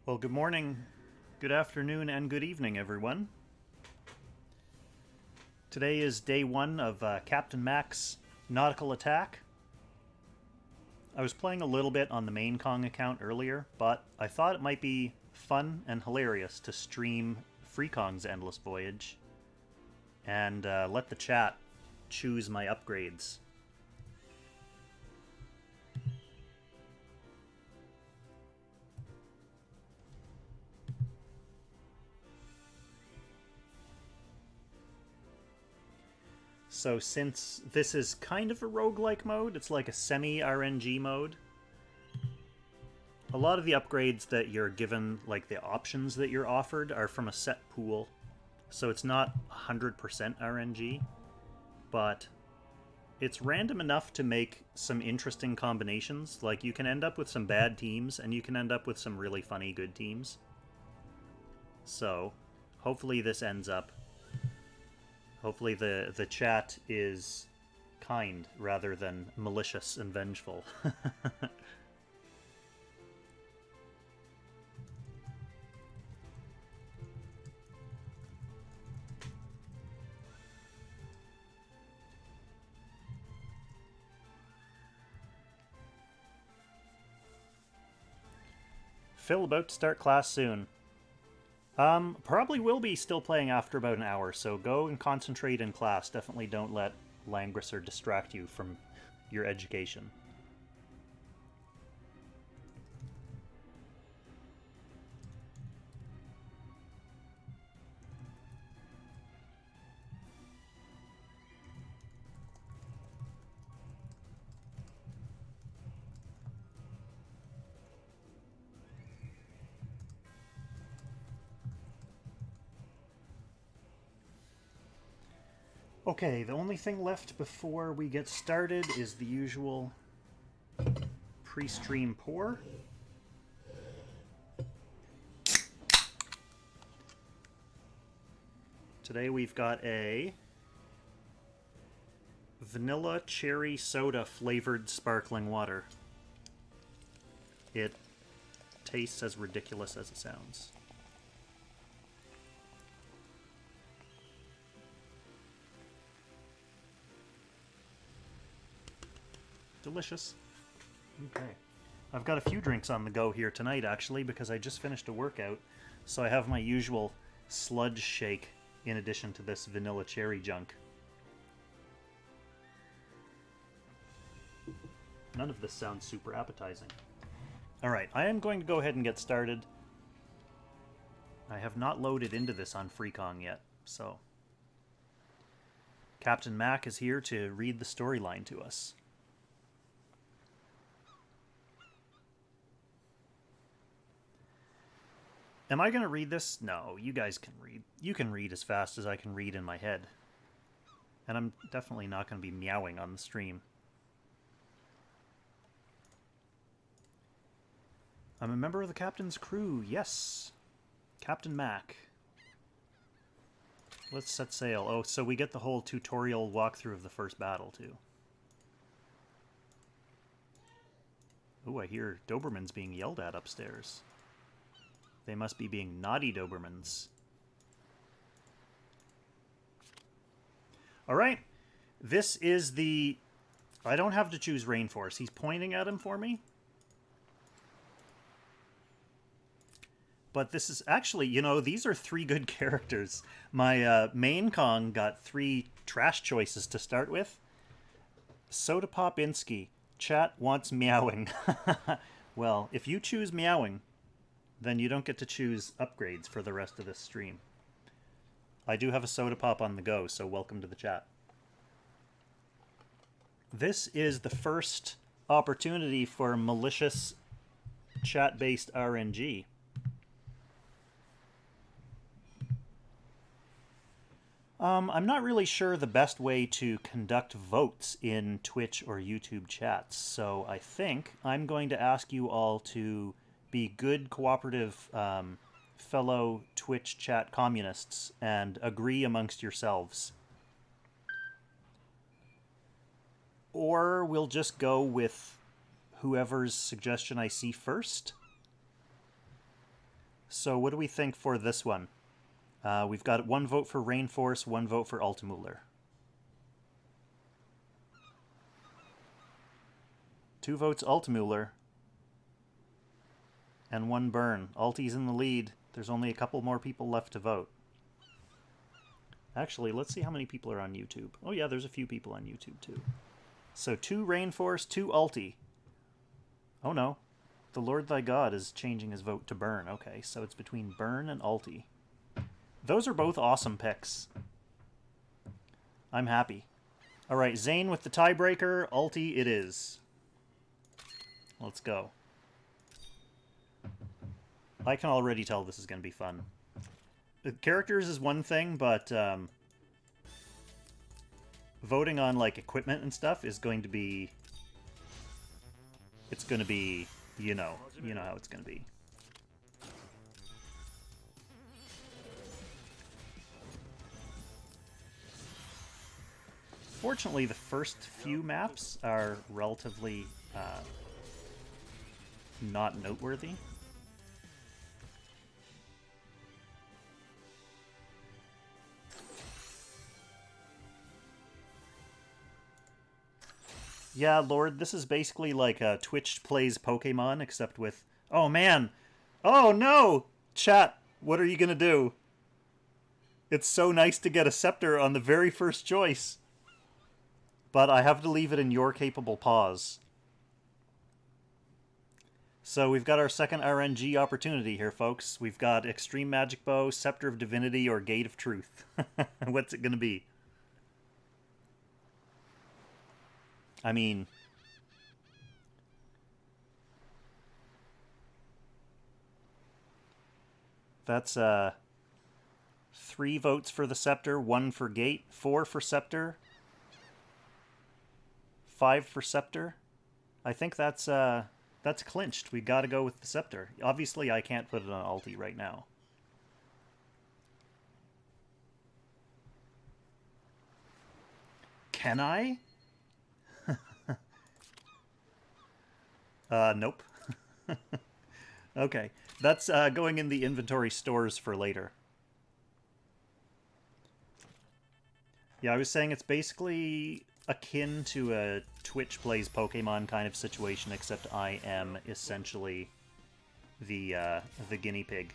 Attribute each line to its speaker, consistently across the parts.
Speaker 1: Well, good morning, good afternoon, and good evening, everyone. Today is day one of Captain Mack's Nautical attack. I was playing a little bit on the main Kong account earlier, but I thought it might be fun and hilarious to stream Freekong's Endless Voyage and let the chat choose my upgrades. So since this is kind of a roguelike mode, it's like a semi-RNG mode, a lot of the upgrades that you're given, like the options that you're offered, are from a set pool. So it's not 100% RNG, but it's random enough to make some interesting combinations. Like, you can end up with some bad teams, and you can end up with some really funny good teams. So, hopefully this ends up... Hopefully the chat is kind rather than malicious and vengeful. Phil, about to start class soon. Probably will be still playing after about an hour, so go and concentrate in class. Definitely don't let Langrisser distract you from your education. Okay, the only thing left before we get started is the usual pre-stream pour. Today we've got a vanilla cherry soda flavored sparkling water. It tastes as ridiculous as it sounds. Delicious. Okay. I've got a few drinks on the go here tonight, actually, because I just finished a workout. So I have my usual sludge shake in addition to this vanilla cherry junk. None of this sounds super appetizing. Alright, I am going to go ahead and get started. I have not loaded into this on Freekong yet, so... Captain Mack is here to read the storyline to us. Am I going to read this? No, you guys can read. You can read as fast as I can read in my head. And I'm definitely not going to be meowing on the stream. I'm a member of the captain's crew, yes. Captain Mack. Let's set sail. Oh, so we get the whole tutorial walkthrough of the first battle, too. Ooh, I hear Dobermans being yelled at upstairs. They must be being naughty Dobermans. Alright. This is the... I don't have to choose Rainforest. He's pointing at him for me. But this is... Actually, you know, these are three good characters. My main Kong got three trash choices to start with. Soda Popinski. Chat wants meowing. Well, if you choose meowing... then you don't get to choose upgrades for the rest of this stream. I do have a soda pop on the go, so welcome to the chat. This is the first opportunity for malicious chat-based RNG. I'm not really sure the best way to conduct votes in Twitch or YouTube chats, so I think I'm going to ask you all to be good, cooperative fellow Twitch chat communists and agree amongst yourselves. Or we'll just go with whoever's suggestion I see first. So what do we think for this one? We've got 1 vote for Rainforce, 1 vote for Altamüller. 2 votes Altamüller. And 1 burn. Alti's in the lead. There's only a couple more people left to vote. Actually, let's see how many people are on YouTube. Oh yeah, there's a few people on YouTube too. So 2 Rainforce, 2 Alti. Oh no. The Lord thy God is changing his vote to burn. Okay, so it's between burn and Alti. Those are both awesome picks. I'm happy. Alright, Zane with the tiebreaker. Alti it is. Let's go. I can already tell this is going to be fun. The characters is one thing, but voting on like equipment and stuff is going to be... It's going to be, you know how it's going to be. Fortunately, the first few maps are relatively not noteworthy. Yeah, Lord, this is basically like Twitch plays Pokemon, except with... Oh, man! Oh, no! Chat, what are you gonna do? It's so nice to get a Scepter on the very first choice. But I have to leave it in your capable paws. So we've got our second RNG opportunity here, folks. We've got Extreme Magic Bow, Scepter of Divinity, or Gate of Truth. What's it gonna be? I mean... That's 3 votes for the Scepter, 1 for Gate, 4 for Scepter, 5 for Scepter. I think that's clinched. We gotta go with the Scepter. Obviously, I can't put it on Alti right now. Can I? Nope. Okay, that's going in the inventory stores for later. Yeah, I was saying it's basically akin to a Twitch plays Pokemon kind of situation, except I am essentially the guinea pig.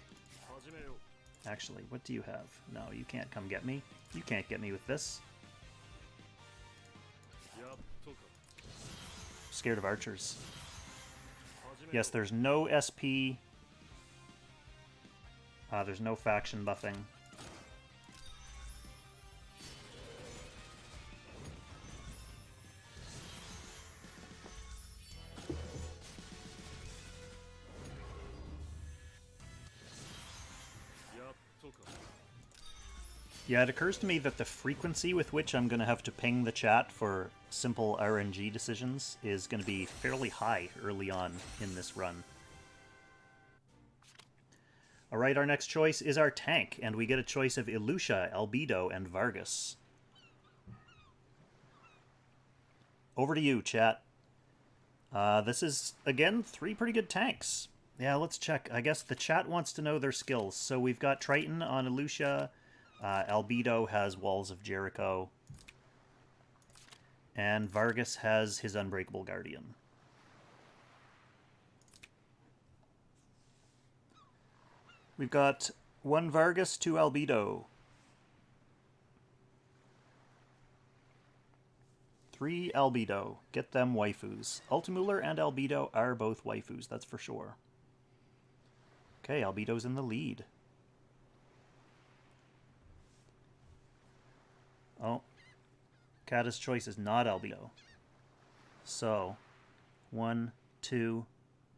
Speaker 1: Actually, what do you have? No, you can't come get me. You can't get me with this. Scared of archers. Yes, there's no SP. There's no faction buffing. Yeah, it occurs to me that the frequency with which I'm going to have to ping the chat for simple RNG decisions is going to be fairly high early on in this run. Alright, our next choice is our tank, and we get a choice of Ilusha, Albedo, and Vargas. Over to you, chat. This is, again, 3 pretty good tanks. Yeah, let's check. I guess the chat wants to know their skills. So we've got Triton on Ilusha. Albedo has Walls of Jericho. And Vargas has his Unbreakable Guardian. We've got 1 Vargas, 2 Albedo. 3 Albedo. Get them waifus. Altamüller and Albedo are both waifus, that's for sure. Okay, Albedo's in the lead. Oh. Kata's choice is not Albedo. So, 1, 2,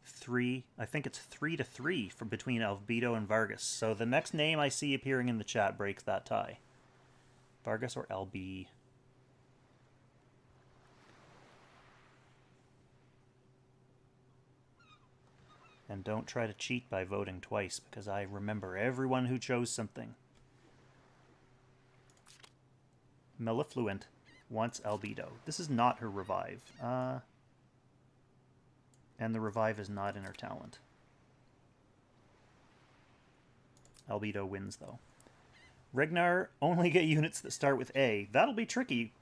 Speaker 1: 3. I think it's 3-3 from between Albedo and Vargas. So the next name I see appearing in the chat breaks that tie. Vargas or Albe. And don't try to cheat by voting twice, because I remember everyone who chose something. Mellifluent wants Albedo. This is not her revive. And the revive is not in her talent. Albedo wins, though. Ragnar, only get units that start with A. That'll be tricky.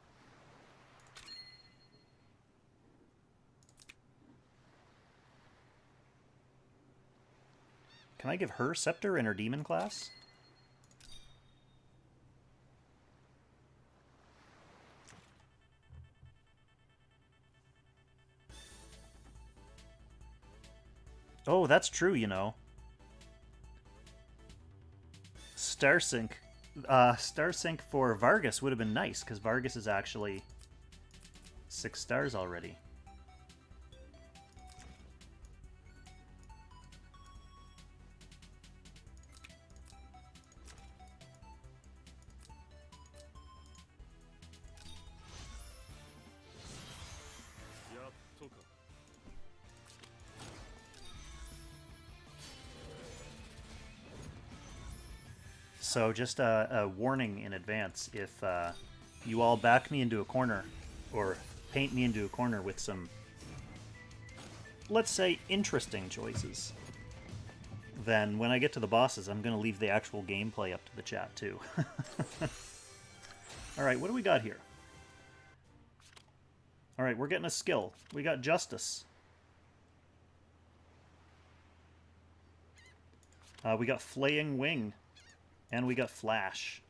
Speaker 1: Can I give her Scepter in her Demon class? Oh, that's true, you know. Starsync. Starsync for Vargas would have been nice, because Vargas is actually 6 stars already. So just a warning in advance, if you all back me into a corner, or paint me into a corner with some, let's say, interesting choices, then when I get to the bosses, I'm going to leave the actual gameplay up to the chat, too. Alright, what do we got here? Alright, we're getting a skill. We got Justice. We got Flaying Wing. And we got Flash.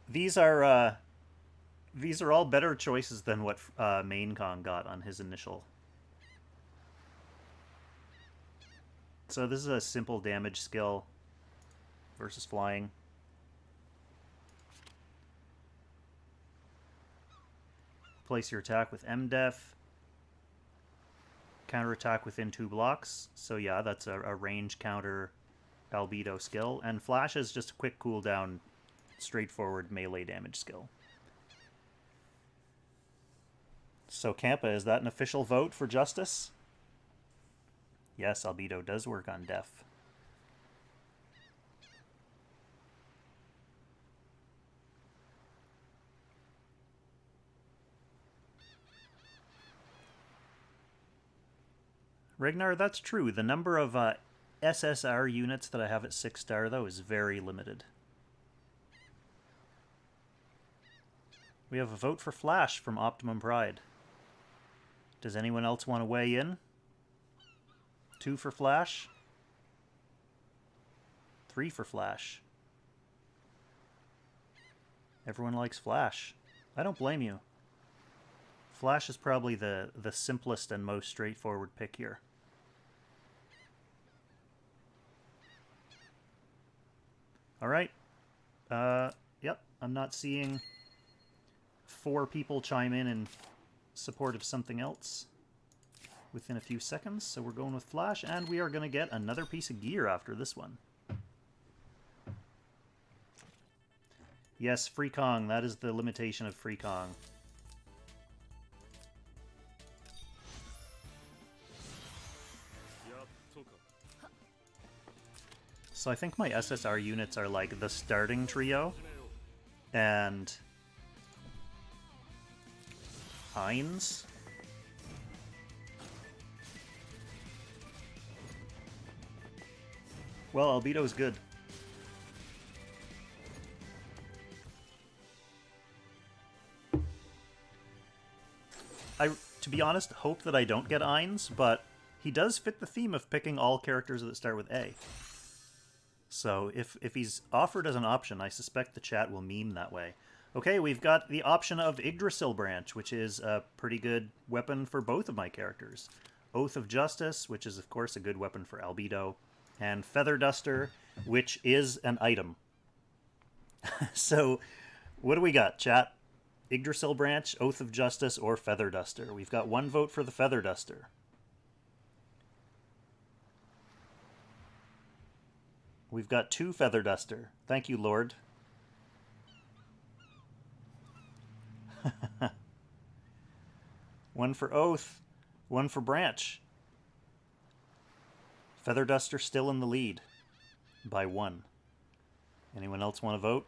Speaker 1: These are all better choices than what Mainkong got on his initial. So this is a simple damage skill versus flying. Place your attack with M-Def. Counterattack within 2 blocks. So yeah, that's a range counter Albedo skill. And Flash is just a quick cooldown, straightforward melee damage skill. So Kampa, is that an official vote for Justice? Yes, Albedo does work on Def. Ragnar, that's true. The number of SSR units that I have at 6 star, though, is very limited. We have a vote for Flash from Optimum Pride. Does anyone else want to weigh in? 2 for Flash. 3 for Flash. Everyone likes Flash. I don't blame you. Flash is probably the simplest and most straightforward pick here. Alright. Yep, I'm not seeing 4 people chime in support of something else within a few seconds, so we're going with Flash, and we are going to get another piece of gear after this one. Yes, Freekong, that is the limitation of Freekong. So I think my SSR units are like the starting trio, and Heinz. Well, Albedo's good. I, to be honest, hope that I don't get Ainz, but he does fit the theme of picking all characters that start with A. So if he's offered as an option, I suspect the chat will meme that way. Okay, we've got the option of Yggdrasil Branch, which is a pretty good weapon for both of my characters. Oath of Justice, which is of course a good weapon for Albedo. And Feather Duster, which is an item. So, what do we got, chat? Yggdrasil Branch, Oath of Justice, or Feather Duster? We've got 1 vote for the Feather Duster. We've got 2 Feather Duster. Thank you, Lord. One for Oath, 1 for Branch. Feather Duster still in the lead by 1. Anyone else want to vote?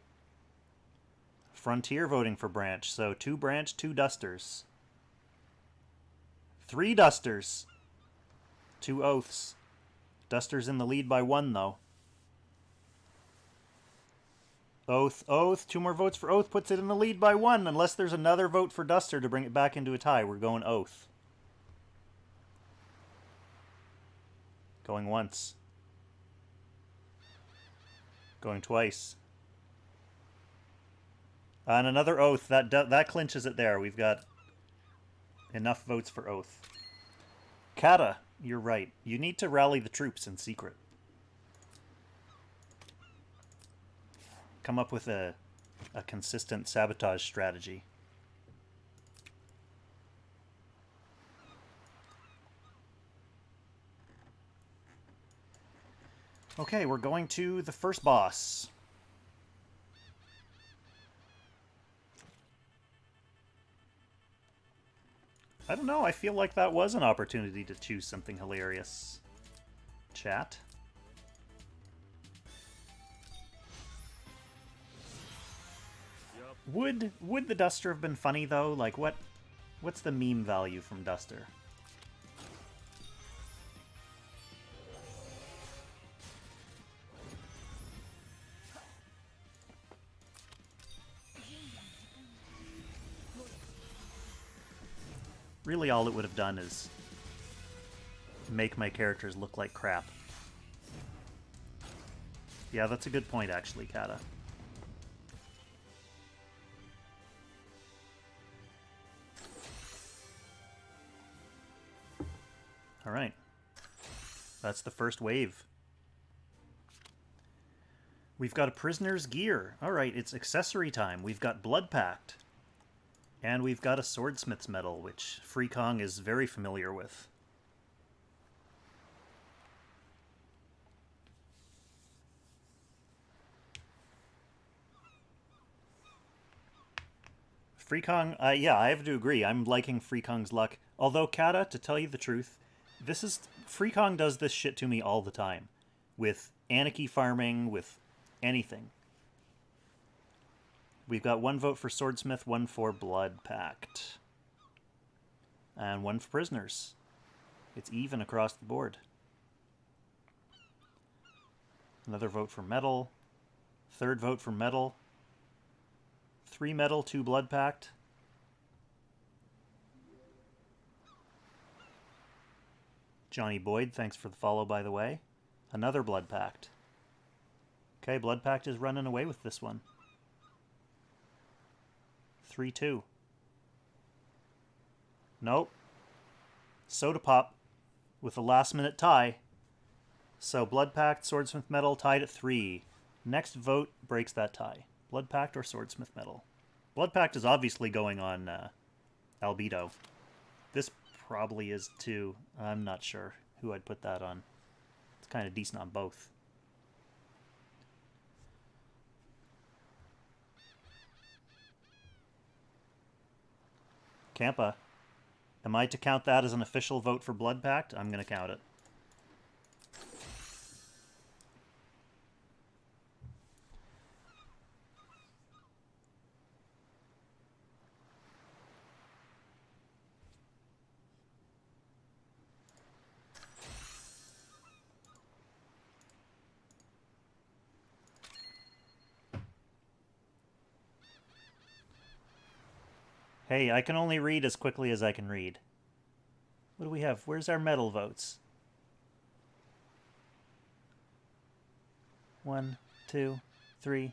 Speaker 1: Frontier voting for Branch, so 2 Branch, 2 Dusters. 3 dusters. 2 oaths. Duster's in the lead by 1, though. Oath, oath. 2 more votes for oath puts it in the lead by 1. Unless there's another vote for duster to bring it back into a tie. We're going oath. Going once. Going twice. And another oath. That clinches it there. We've got enough votes for oath. Kata, you're right. You need to rally the troops in secret. Come up with a consistent sabotage strategy. Okay, we're going to the first boss. I don't know, I feel like that was an opportunity to choose something hilarious. Chat. Would the Duster have been funny, though? Like, what's the meme value from Duster? Really, all it would have done is make my characters look like crap. Yeah, that's a good point, actually, Kata. Alright. That's the first wave. We've got a prisoner's gear. Alright, it's accessory time. We've got Blood Pact. And we've got a swordsmith's medal, which Freekong is very familiar with. Freekong, yeah, I have to agree. I'm liking Freekong's luck. Although, Kata, to tell you the truth, Freekong does this shit to me all the time. With Anarchy farming, with anything. We've got 1 vote for Swordsmith, 1 for Blood Pact. And 1 for Prisoners. It's even across the board. Another vote for Metal. 3rd vote for Metal. 3 Metal, 2 Blood Pact. Johnny Boyd, thanks for the follow, by the way. Another Blood Pact. Okay, Blood Pact is running away with this one. 3-2. Nope. Soda Pop with a last-minute tie. So Blood Pact, Swordsmith Metal tied at 3. Next vote breaks that tie. Blood Pact or Swordsmith Metal. Blood Pact is obviously going on Albedo. This probably is too. I'm not sure who I'd put that on. It's kind of decent on both. Kampa, am I to count that as an official vote for Blood Pact? I'm going to count it. Hey, I can only read as quickly as I can read. What do we have? Where's our medal votes? 1, 2, 3,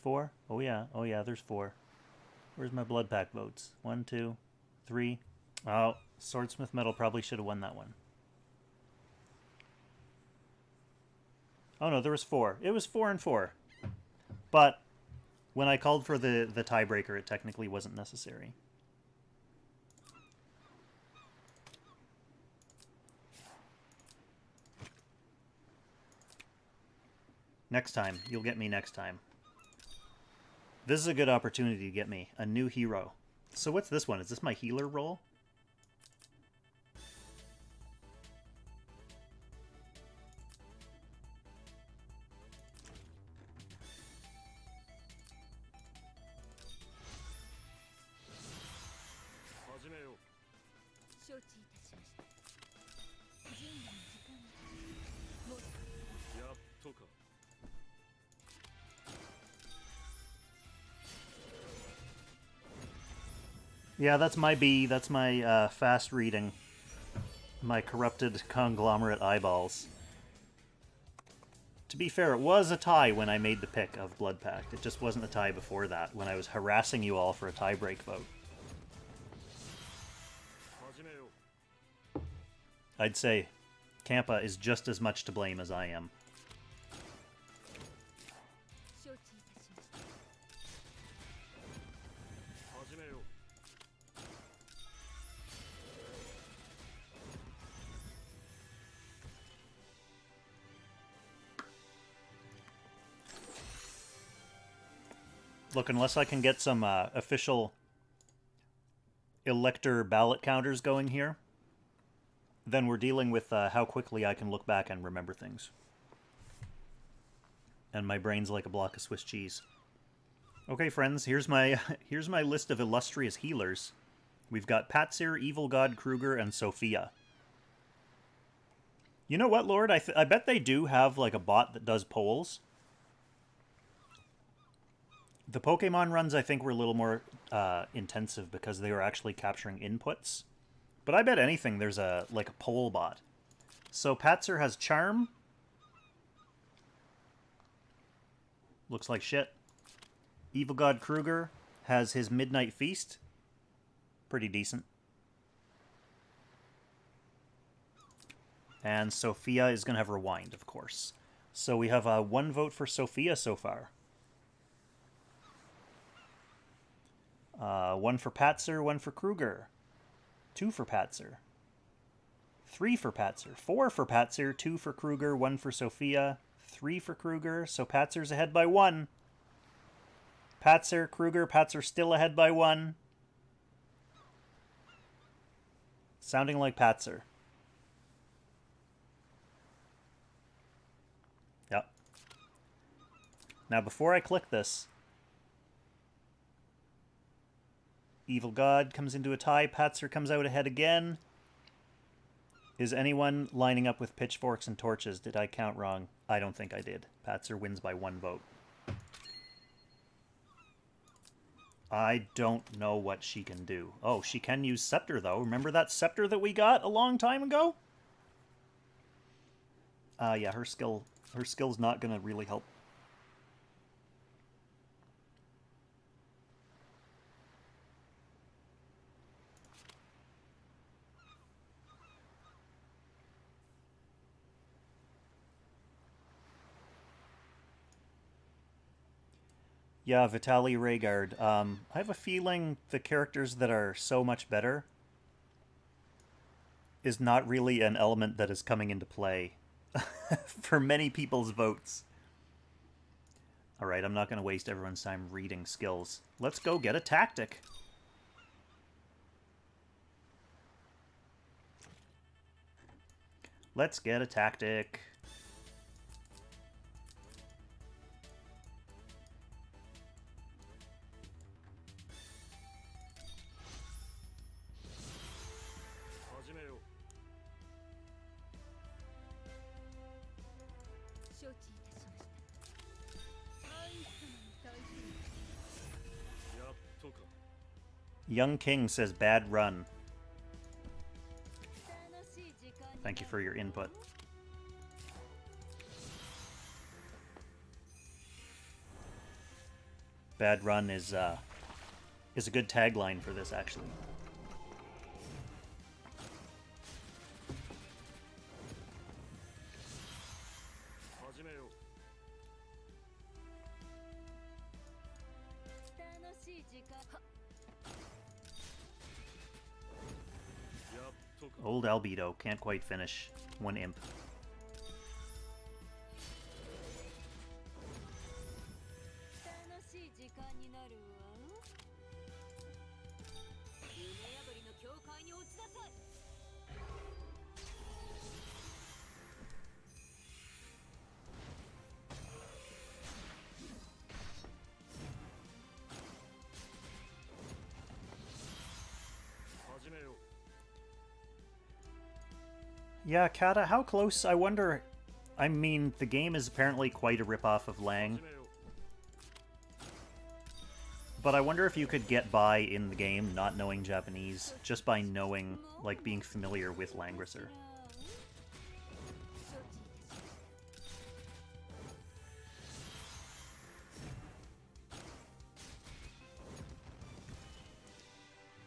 Speaker 1: 4. Oh yeah, there's 4. Where's my Blood Pact votes? 1, 2, 3. Oh, Swordsmith Metal probably should have won that one. Oh no, there was 4. It was 4 and 4. But when I called for the tiebreaker, it technically wasn't necessary. Next time. You'll get me next time. This is a good opportunity to get me. A new hero. So what's this one? Is this my healer role? Yeah, that's my B. That's my fast reading. My corrupted conglomerate eyeballs. To be fair, it was a tie when I made the pick of Blood Pact. It just wasn't a tie before that, when I was harassing you all for a tie-break vote. I'd say Kampa is just as much to blame as I am. Look, unless I can get some official elector ballot counters going here, then we're dealing with how quickly I can look back and remember things. And my brain's like a block of Swiss cheese. Okay, friends, here's my here's my list of illustrious healers. We've got Patsir, Evil God, Kruger, and Sophia. You know what, Lord? I bet they do have like a bot that does polls. The Pokemon runs, I think, were a little more intensive because they were actually capturing inputs. But I bet anything there's a like a poll bot. So Patsir has Charm. Looks like shit. Evil God Kruger has his Midnight Feast. Pretty decent. And Sophia is going to have Rewind, of course. So we have 1 vote for Sophia so far. 1 for Patsir, 1 for Kruger. 2 for Patsir. 3 for Patsir. 4 for Patsir, 2 for Kruger, 1 for Sophia. 3 for Kruger, so Patsir's ahead by 1. Patsir, Kruger, Patsir still ahead by 1. Sounding like Patsir. Yep. Now before I click this, Evil God comes into a tie. Patsir comes out ahead again. Is anyone lining up with pitchforks and torches? Did I count wrong? I don't think I did. Patsir wins by 1 vote. I don't know what she can do. Oh, she can use Scepter, though. Remember that Scepter that we got a long time ago? Yeah, her skill's not going to really help. Yeah, Vitaly Rhaegar. I have a feeling the characters that are so much better is not really an element that is coming into play for many people's votes. Alright, I'm not going to waste everyone's time reading skills. Let's go get a tactic. Let's get a tactic. Young King says bad run. Thank you for your input. Bad run is a good tagline for this, actually. Old Albedo can't quite finish. 1 imp. Yeah, Kata, how close? I wonder... I mean, the game is apparently quite a ripoff of Lang. But I wonder if you could get by in the game not knowing Japanese, just by knowing, like, being familiar with Langrisser.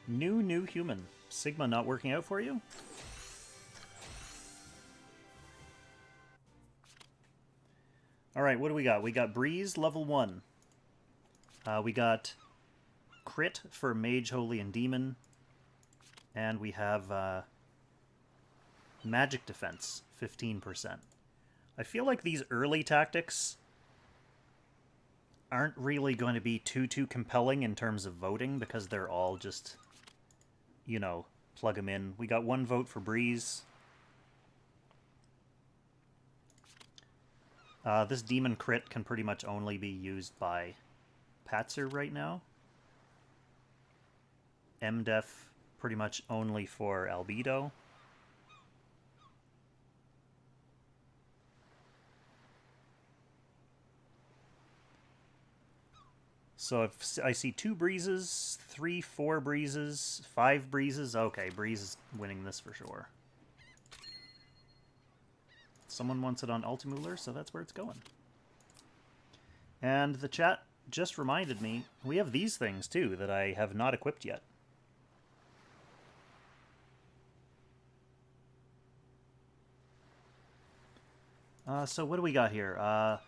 Speaker 1: New human. Sigma not working out for you? Alright, what do we got? We got Breeze, level 1. We got Crit for Mage, Holy, and Demon. And we have Magic Defense, 15%. I feel like these early tactics aren't really going to be too compelling in terms of voting, because they're all just, you know, plug them in. We got 1 vote for Breeze. This Demon Crit can pretty much only be used by Patzer right now. MDef pretty much only for Albedo. So if I see 2 breezes, 3, 4 breezes, 5 breezes, okay, Breeze is winning this for sure. Someone wants it on Ultimuller, so that's where it's going. And the chat just reminded me, we have these things too that I have not equipped yet. So what do we got here?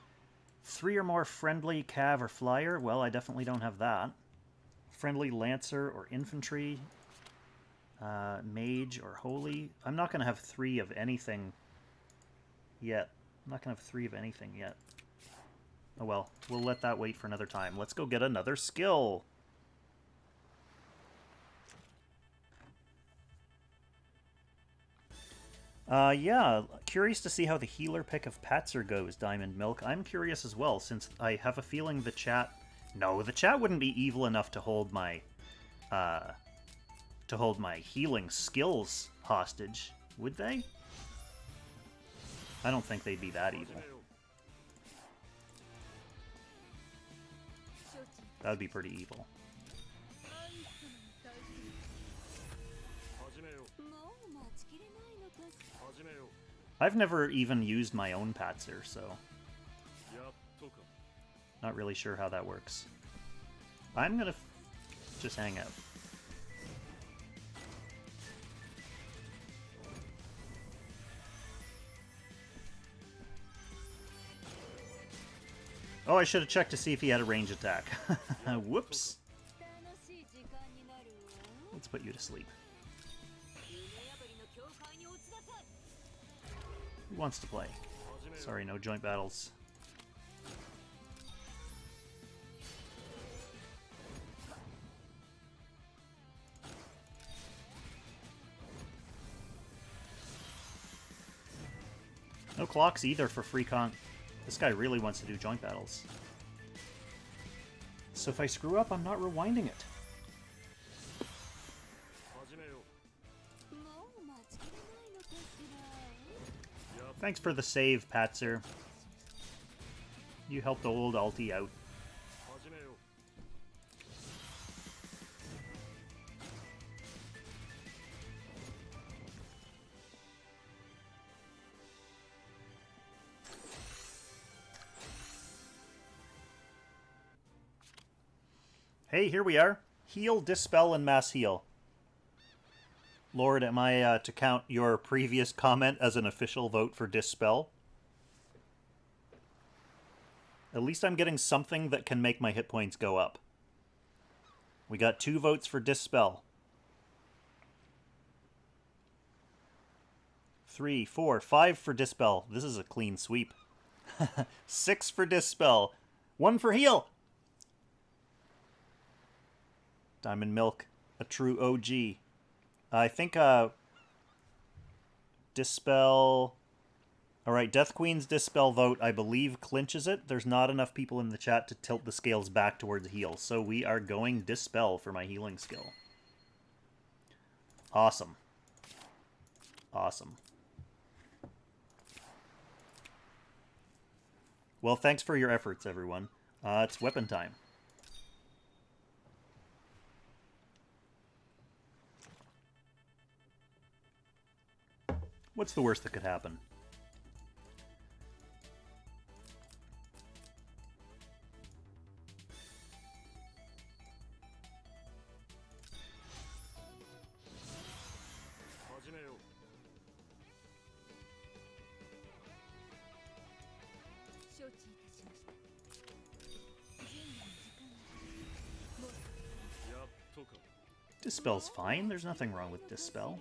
Speaker 1: 3 or more friendly cav or flyer. Well, I definitely don't have that. Friendly lancer or infantry. Mage or holy. I'm not going to have 3 of anything yet. I'm not going to have 3 of anything yet. Oh well, we'll let that wait for another time. Let's go get another skill. Yeah, curious to see how the healer pick of Patzer goes, Diamond Milk. I'm curious as well, since I have a feeling the chat... No, the chat wouldn't be evil enough to hold my healing skills hostage, would they? I don't think they'd be that evil. That would be pretty evil. I've never even used my own Patzer, so... Not really sure how that works. I'm gonna just hang out. Oh, I should have checked to see if he had a range attack. Whoops. Let's put you to sleep. Who wants to play? Sorry, no joint battles. No clocks either for Freekong. This guy really wants to do joint battles. So if I screw up, I'm not rewinding it. Thanks for the save, Patzer. You helped old Alti out. Hey, here we are. Heal, Dispel, and Mass Heal. Lord, am I to count your previous comment as an official vote for Dispel? At least I'm getting something that can make my hit points go up. We got 2 votes for Dispel. 3, 4, 5 for Dispel. This is a clean sweep. 6 for Dispel. 1 for Heal! Diamond Milk, a true OG. I think, Dispel... Alright, Death Queen's Dispel vote, I believe, clinches it. There's not enough people in the chat to tilt the scales back towards heal, so we are going Dispel for my healing skill. Awesome. Awesome. Well, thanks for your efforts, everyone. It's weapon time. What's the worst that could happen? Dispel's fine. There's nothing wrong with Dispel.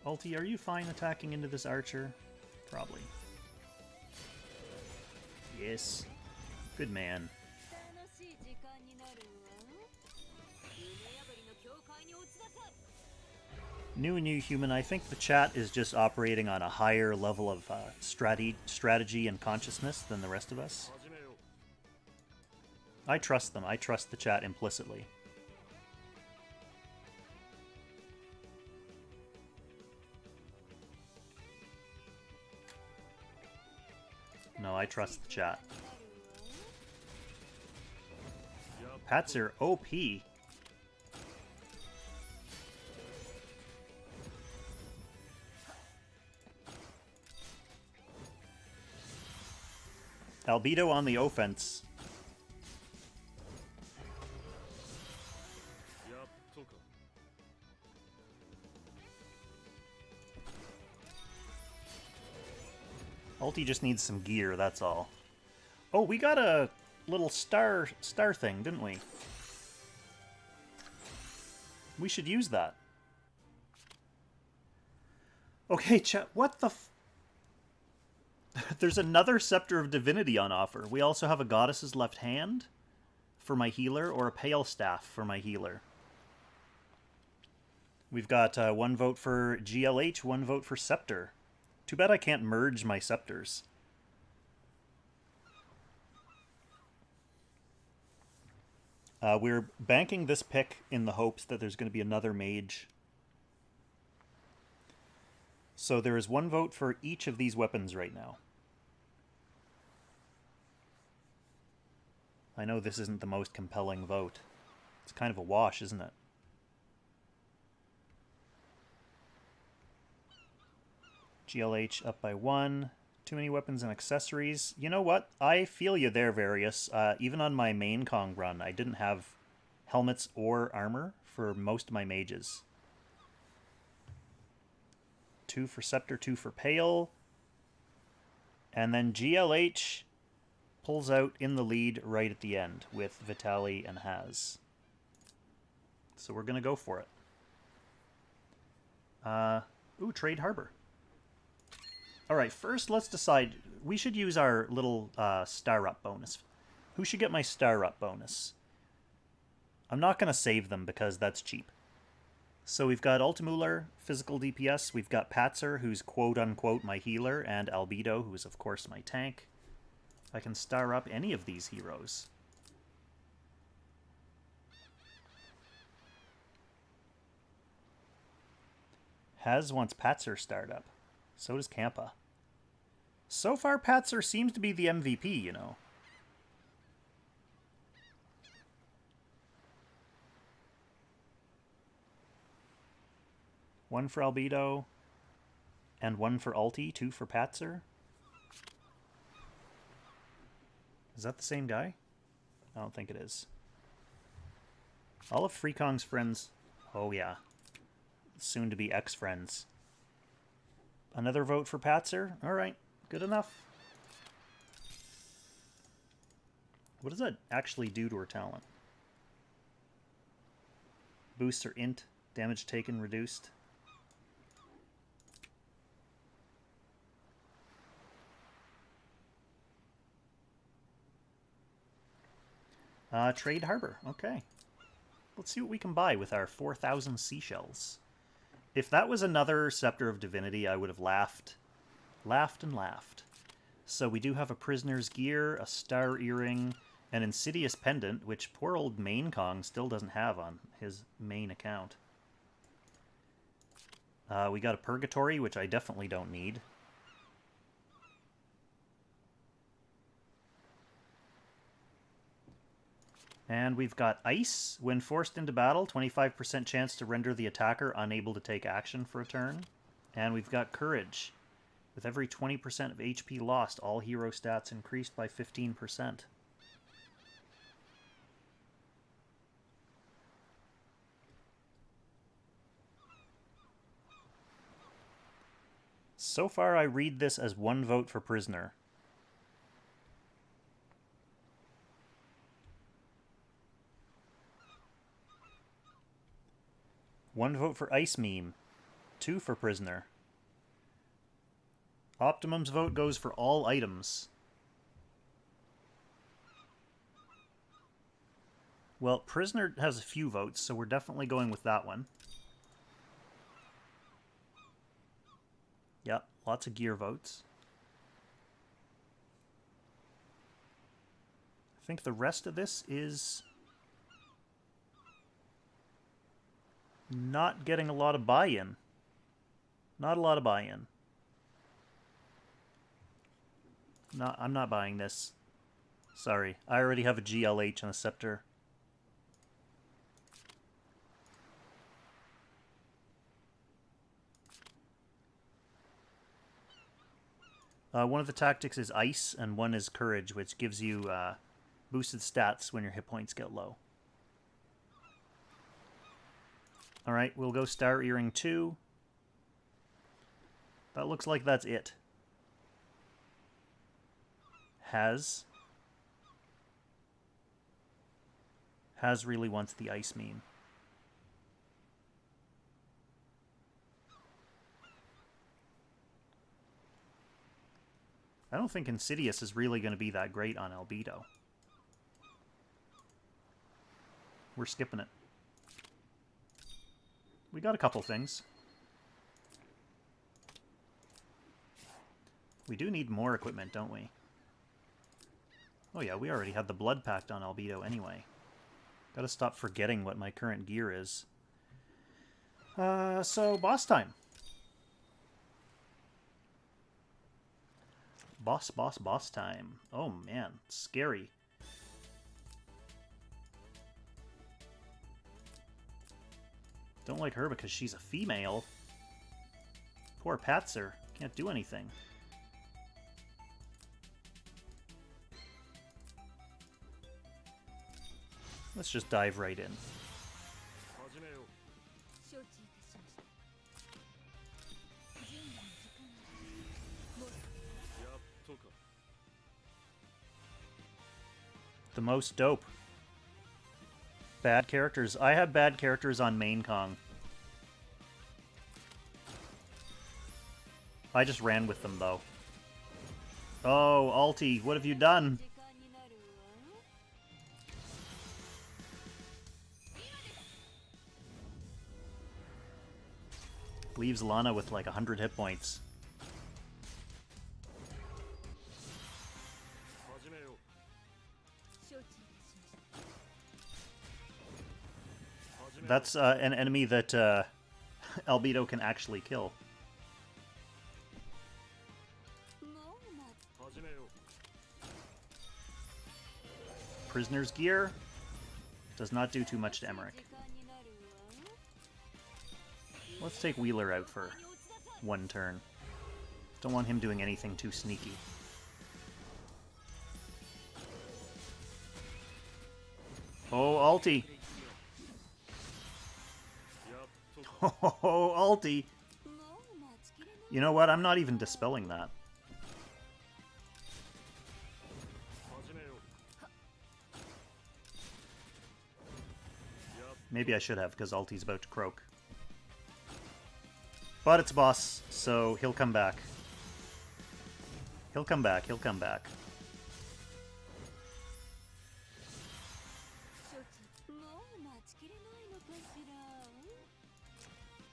Speaker 1: Ulti, are you fine attacking into this archer? Probably. Yes. Good man. New human. I think the chat is just operating on a higher level of strategy and consciousness than the rest of us. I trust them. I trust the chat implicitly. No, I trust the chat. Patzer OP. Albedo on the offense. Ulti just needs some gear, that's all. Oh, we got a little star thing, didn't we? We should use that. Okay, chat, what the f... There's another Scepter of Divinity on offer. We also have a Goddess's Left Hand for my healer, or a Pale Staff for my healer. We've got 1 vote for GLH, 1 vote for Scepter. Too bad I can't merge my Scepters. We're banking this pick in the hopes that there's going to be another mage. So there is 1 vote for each of these weapons right now. I know this isn't the most compelling vote. It's kind of a wash, isn't it? GLH up by 1. Too many weapons and accessories. You know what? I feel you there, Various. Even on my main Kong run, I didn't have helmets or armor for most of my mages. 2 for Scepter, 2 for Pale. And then GLH pulls out in the lead right at the end with Vitaly and Haz. So we're going to go for it. Ooh, Trade Harbor. Alright, first let's decide. We should use our little Star Up bonus. Who should get my Star Up bonus? I'm not going to save them because that's cheap. So we've got Ultimuller, physical DPS. We've got Patzer, who's quote-unquote my healer, and Albedo, who is of course my tank. I can star up any of these heroes. Haz wants Patzer starred up. So does Kampa. So far, Patzer seems to be the MVP, you know. One for Albedo, and 1 for Ulti, 2 for Patzer. Is that the same guy? I don't think it is. All of Freekong's friends... Oh yeah. Soon to be ex-friends. Another vote for Patzer? Alright, good enough. What does that actually do to her talent? Boosts her int, damage taken reduced. Trade Harbor. Okay. Let's see what we can buy with our 4,000 seashells. If that was another Scepter of Divinity, I would have laughed. Laughed and laughed. So we do have a Prisoner's Gear, a Star Earring, an Insidious Pendant, which poor old Main Kong still doesn't have on his main account. We got a Purgatory, which I definitely don't need. And we've got Ice. When forced into battle, 25% chance to render the attacker unable to take action for a turn. And we've got Courage. With every 20% of HP lost, all hero stats increased by 15%. So far, I read this as 1 vote for Prisoner. One vote for Ice Meme. 2 for Prisoner. Optimum's vote goes for all items. Well, Prisoner has a few votes, so we're definitely going with that one. Yep, lots of gear votes. I think the rest of this is not getting a lot of buy-in. Not a lot of buy-in. No, I'm not buying this. Sorry, I already have a GLH and a Scepter. One of the tactics is Ice, and one is Courage, which gives you boosted stats when your hit points get low. Alright, we'll go Star Earring 2. That looks like that's it. Has really wants the Ice Meme. I don't think Insidious is really going to be that great on Albedo. We're skipping it. We got a couple things. We do need more equipment, don't we? Oh yeah, we already had the Blood Pact on Albedo anyway. Gotta stop forgetting what my current gear is. So, boss time. Boss time. Oh man, scary. Don't like her because she's a female. Poor Patzer. Can't do anything. Let's just dive right in. The most dope. Bad characters. I have bad characters on main Kong. I just ran with them, though. Oh, Alti, what have you done? Leaves Lana with like 100 hit points. That's an enemy that Albedo can actually kill. Prisoner's gear does not do too much to Emmerich. Let's take Wheeler out for one turn. Don't want him doing anything too sneaky. Oh, Alti! Oh, Alti! You know what? I'm not even dispelling that. Maybe I should have, because Alti's about to croak. But it's boss, so he'll come back. He'll come back, he'll come back.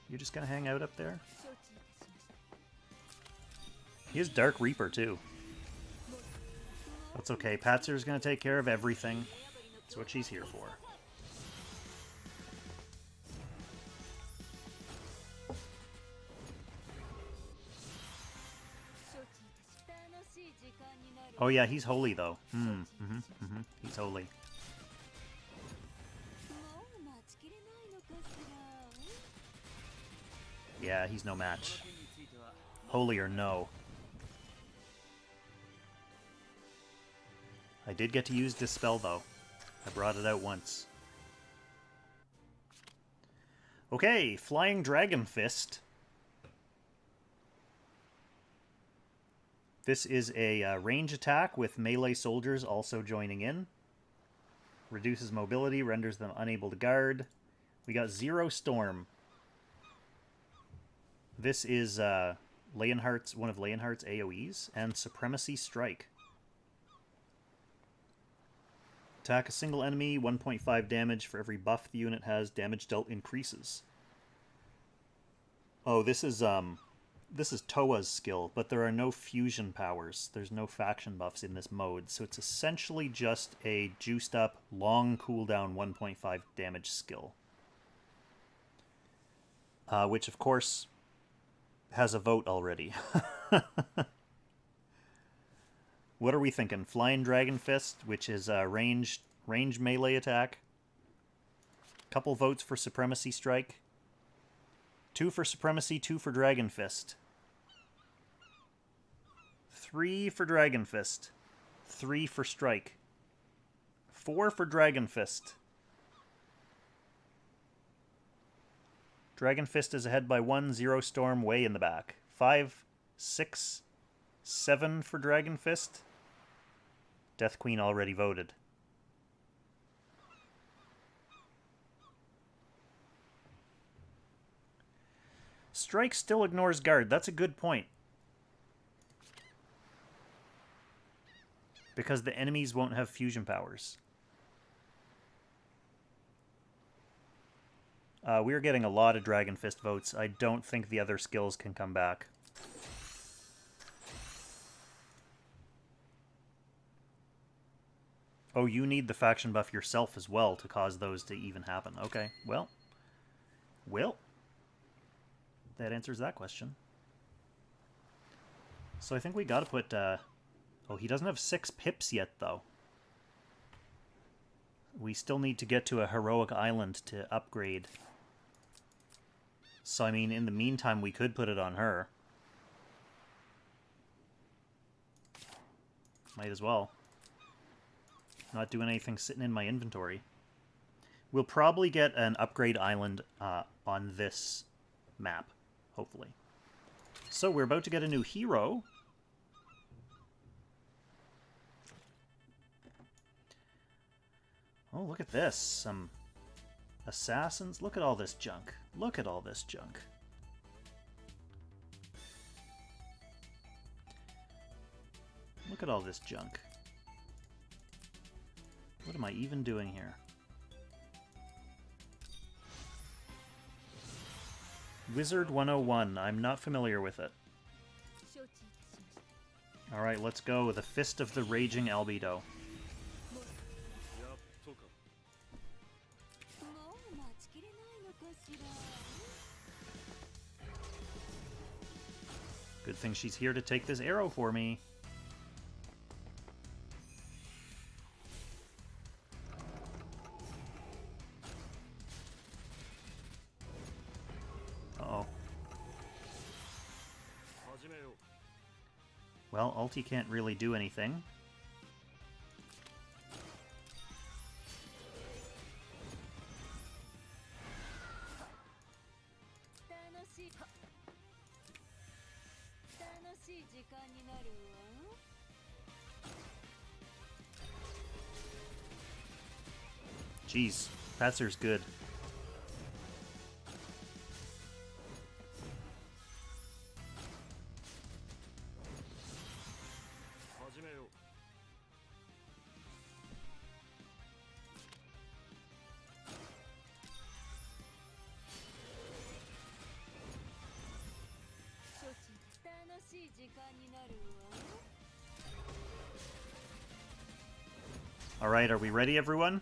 Speaker 1: You're just gonna hang out up there? He has Dark Reaper, too. That's okay, Patzer's gonna take care of everything. That's what she's here for. Oh yeah, he's holy though. He's holy. Yeah, he's no match. Holy or no. I did get to use Dispel though. I brought it out once. Okay, Flying Dragon Fist. This is a range attack with melee soldiers also joining in. Reduces mobility, renders them unable to guard. We got Zero Storm. This is Leonhardt's, one of Leonhardt's AoEs, and Supremacy Strike. Attack a single enemy, 1.5 damage for every buff the unit has. Damage dealt increases. Oh, this is Toa's skill, but there are no fusion powers. There's no faction buffs in this mode, so it's essentially just a juiced up, long cooldown 1.5 damage skill. Which, of course, has a vote already. What are we thinking? Flying Dragon Fist, which is a range melee attack. Couple votes for Supremacy Strike. 2 for Supremacy, 2 for Dragon Fist. 3 for Dragon Fist. 3 for Strike. 4 for Dragon Fist. Dragon Fist is ahead by 1, Zero Storm way in the back. 5, 6, 7 for Dragon Fist. Death Queen already voted. Strike still ignores guard. That's a good point. Because the enemies won't have fusion powers. We're getting a lot of Dragon Fist votes. I don't think the other skills can come back. Oh, you need the faction buff yourself as well to cause those to even happen. Okay, well. That answers that question. So I think we gotta put, oh, he doesn't have 6 pips yet, though. We still need to get to a heroic island to upgrade. So, I mean, in the meantime, we could put it on her. Might as well. Not doing anything sitting in my inventory. We'll probably get an upgrade island on this map, hopefully. So we're about to get a new hero. Oh, look at this. Some assassins. Look at all this junk. Look at all this junk. Look at all this junk. What am I even doing here? Wizard 101. I'm not familiar with it. Alright, let's go. The Fist of the Raging Albedo. Good thing she's here to take this arrow for me. Uh-oh. Well, ulti can't really do anything. Jeez, Patzer's good. Alright, are we ready, everyone?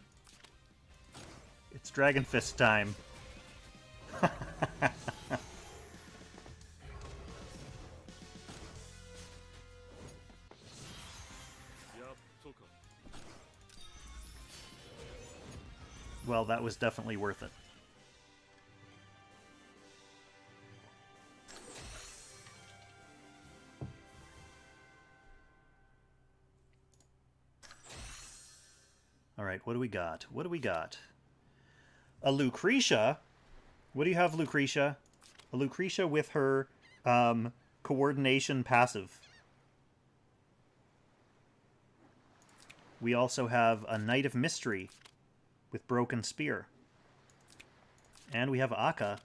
Speaker 1: It's Dragon Fist time. Well, that was definitely worth it. Alright, what do we got? What do we got? A Lucretia? What do you have, Lucretia? A Lucretia with her coordination passive. We also have a Knight of Mystery with Broken Spear. And we have Akka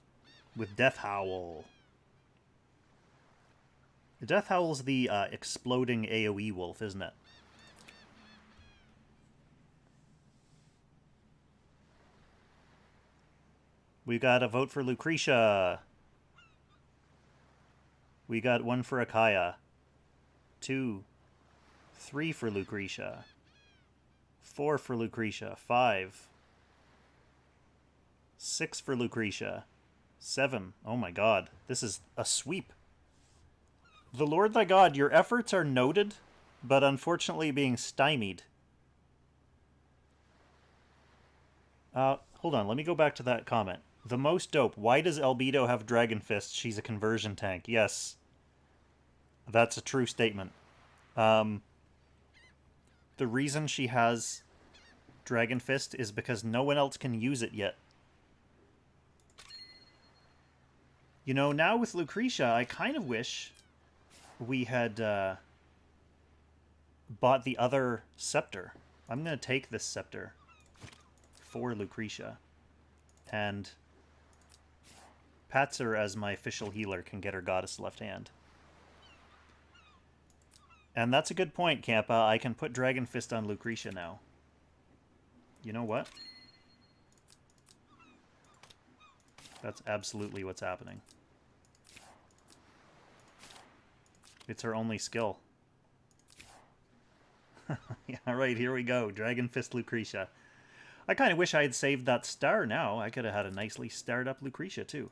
Speaker 1: with Death Howl. The Death Howl's the exploding AoE wolf, isn't it? We got a vote for Lucretia. We got one for Akaya. 2, 3 for Lucretia. 4 for Lucretia. 5. 6 for Lucretia. 7. Oh my god. This is a sweep. The Lord thy God, your efforts are noted, but unfortunately being stymied. Hold on. Let me go back to that comment. The most dope. Why does Albedo have Dragon Fist? She's a conversion tank. Yes. That's a true statement. The reason she has Dragon Fist is because no one else can use it yet. You know, now with Lucretia, I kind of wish we had bought the other scepter. I'm going to take this scepter for Lucretia. And Patzer, as my official healer, can get her Goddess left hand. And that's a good point, Kampa. I can put Dragon Fist on Lucretia now. You know what? That's absolutely what's happening. It's her only skill. Yeah, right, here we go. Dragon Fist Lucretia. I kind of wish I had saved that star now. I could have had a nicely starred up Lucretia, too.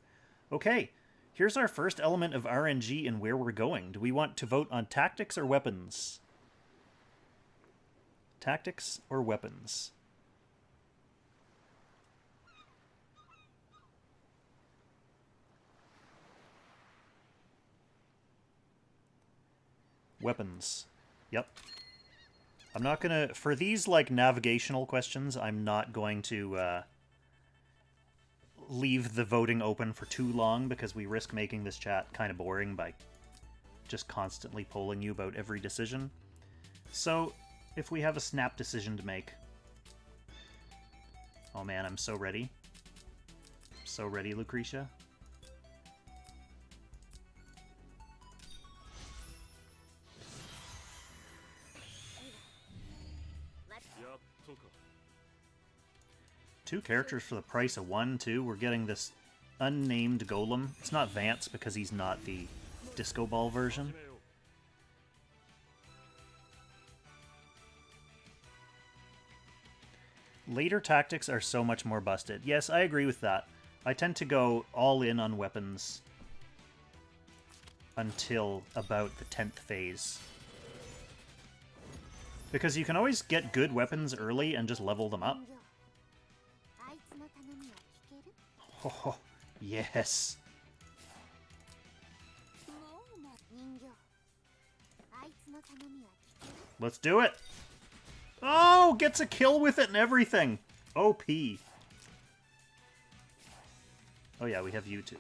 Speaker 1: Okay, here's our first element of RNG and where we're going. Do we want to vote on tactics or weapons? Tactics or weapons? Weapons. Yep. I'm not gonna... For these, like, navigational questions, I'm not going to leave the voting open for too long because we risk making this chat kind of boring by just constantly polling you about every decision. So, if we have a snap decision to make... Oh man, I'm so ready. So ready, Lucretia. Two characters for the price of one, too. We're getting this unnamed golem. It's not Vance because he's not the disco ball version. Later tactics are so much more busted. Yes, I agree with that. I tend to go all in on weapons until about the 10th phase. Because you can always get good weapons early and just level them up. Oh, yes. Let's do it. Oh, gets a kill with it and everything. OP. Oh yeah, we have you too.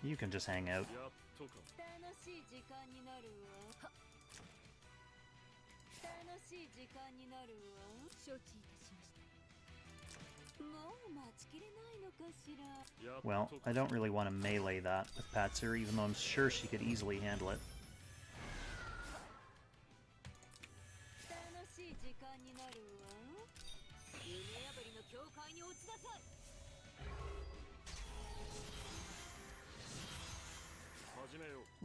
Speaker 1: You can just hang out. Well, I don't really want to melee that with Patzer, even though I'm sure she could easily handle it.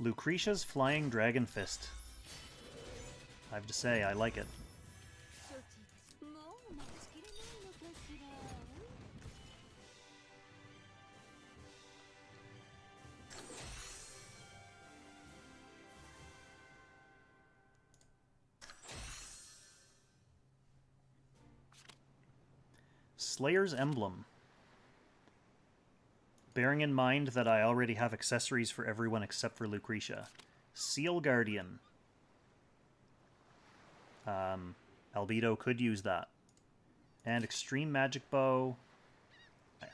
Speaker 1: Lucretia's Flying Dragon Fist. I have to say, I like it. Slayer's Emblem. Bearing in mind that I already have accessories for everyone except for Lucretia. Seal Guardian. Albedo could use that. And Extreme Magic Bow.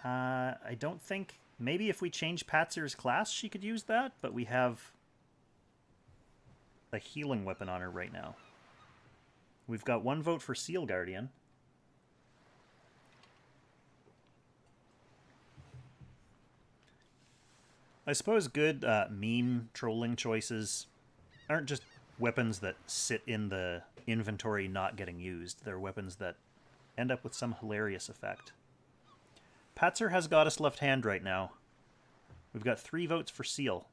Speaker 1: I don't think... Maybe if we change Patzer's class, she could use that, but we have a healing weapon on her right now. We've got one vote for Seal Guardian. I suppose good meme trolling choices aren't just weapons that sit in the inventory not getting used. They're weapons that end up with some hilarious effect. Patzer has Goddess Left Hand right now. We've got 3 votes for Seal.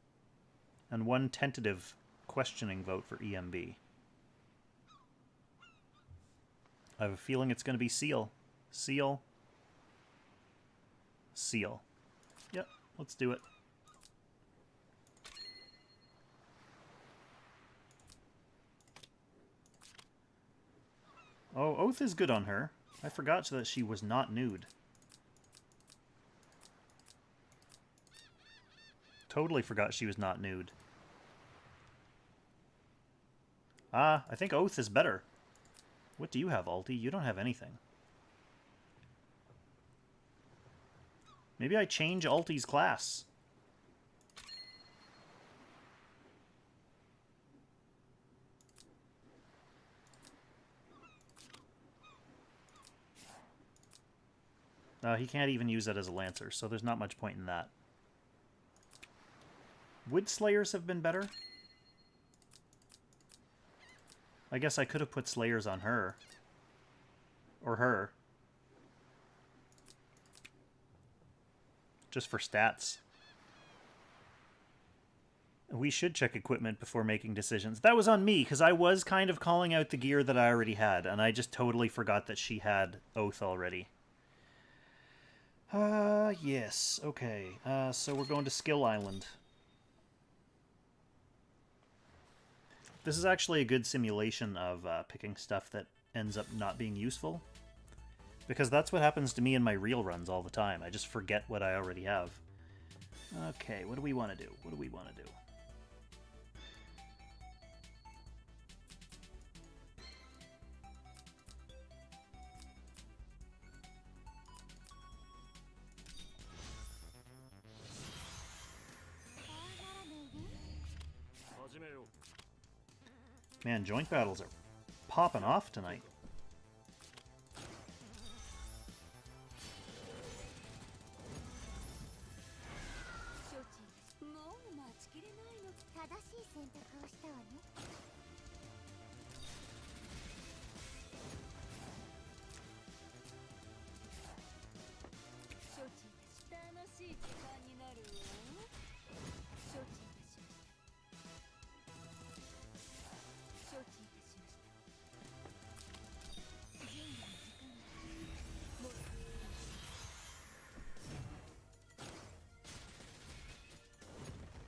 Speaker 1: And 1 tentative questioning vote for EMB. I have a feeling it's going to be Seal. Seal. Seal. Yep, let's do it. Oh, Oath is good on her. I forgot that she was not nude. Totally forgot she was not nude. Ah, I think Oath is better. What do you have, Alti? You don't have anything. Maybe I change Alti's class. He can't even use that as a Lancer, so there's not much point in that. Would Slayers have been better? I guess I could have put Slayers on her. Or her. Just for stats. We should check equipment before making decisions. That was on me, because I was kind of calling out the gear that I already had, and I just totally forgot that she had Oath already. Yes. Okay. So we're going to Skill Island. This is actually a good simulation of picking stuff that ends up not being useful. Because that's what happens to me in my real runs all the time. I just forget what I already have. Okay, what do we want to do? What do we want to do? Man, joint battles are popping off tonight.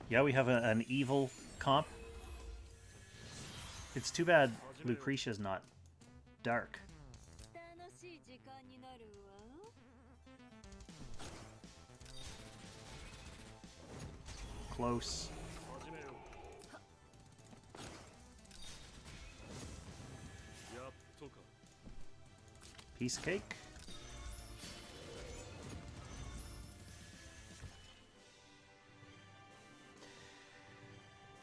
Speaker 1: Yeah, we have an evil comp. It's too bad Lucretia's not dark. Close. Piece of cake.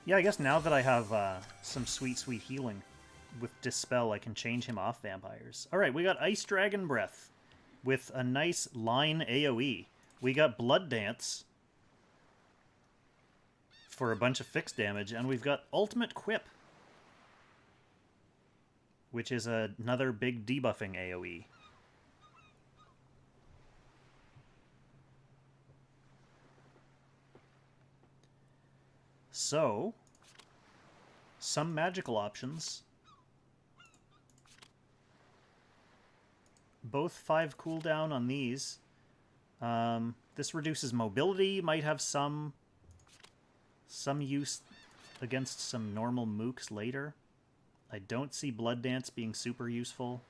Speaker 1: Yeah, I guess now that I have some sweet healing with Dispel, I can change him off vampires. Alright, we got Ice Dragon Breath with a nice line AoE. We got Blood Dance for a bunch of fixed damage, and we've got Ultimate Quip, which is another big debuffing AoE. So, some magical options. Both 5 cooldown on these. This reduces mobility, might have some use against some normal mooks later. I don't see Blood Dance being super useful.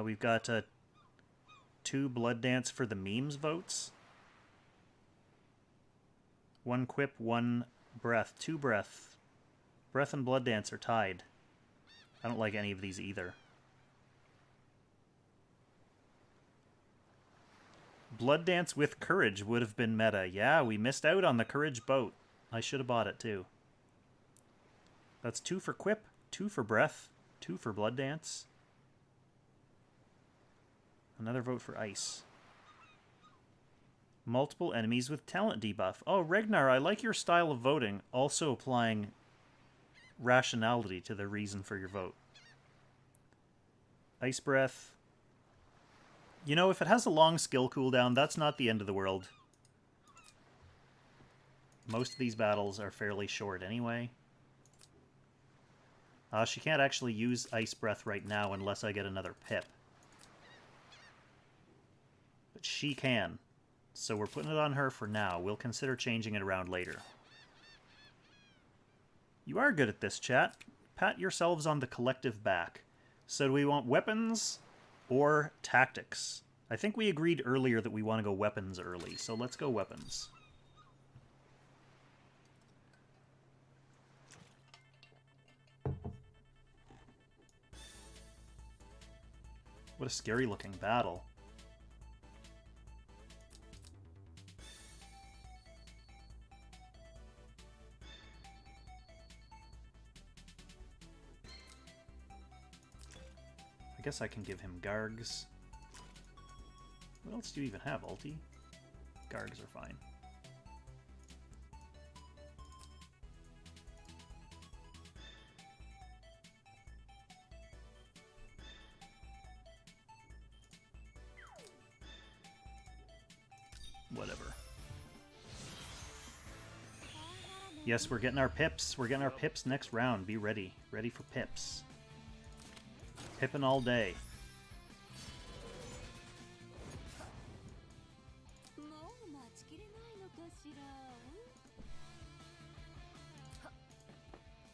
Speaker 1: We've got 2 Blood Dance for the memes votes. 1 Quip, 1 Breath. 2 Breath. Breath and Blood Dance are tied. I don't like any of these either. Blood Dance with Courage would have been meta. Yeah, we missed out on the Courage boat. I should have bought it too. That's 2 for Quip, 2 for Breath, 2 for Blood Dance. Another vote for Ice. Multiple enemies with talent debuff. Oh, Regnar, I like your style of voting. Also applying rationality to the reason for your vote. Ice Breath. You know, if it has a long skill cooldown, that's not the end of the world. Most of these battles are fairly short anyway. She can't actually use Ice Breath right now unless I get another pip. But she can. So we're putting it on her for now. We'll consider changing it around later. You are good at this, chat. Pat yourselves on the collective back. So do we want weapons or tactics? I think we agreed earlier that we want to go weapons early, so let's go weapons. What a scary looking battle. I guess I can give him Gargs. What else do you even have, Ulti? Gargs are fine. Whatever. Yes, we're getting our pips. We're getting our pips next round. Be ready. Ready for pips. Pippin' all day.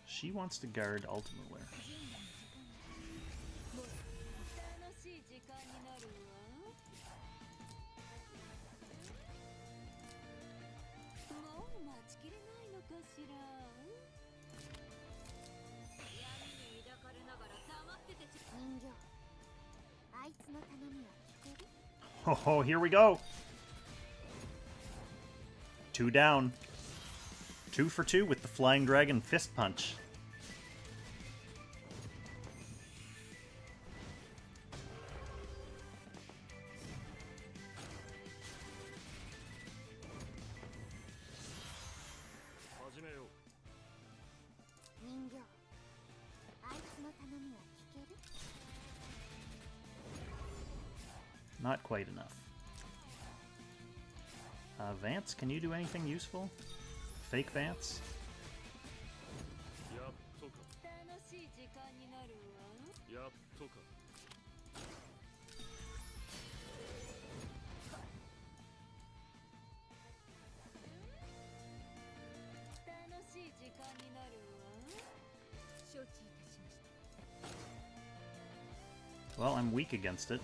Speaker 1: She wants to guard Ultimate Wear. Oh, here we go. 2 down. 2 for 2 with the Flying Dragon Fist Punch. Not quite enough. Vance, can you do anything useful? Fake Vance? Well, I'm weak against it.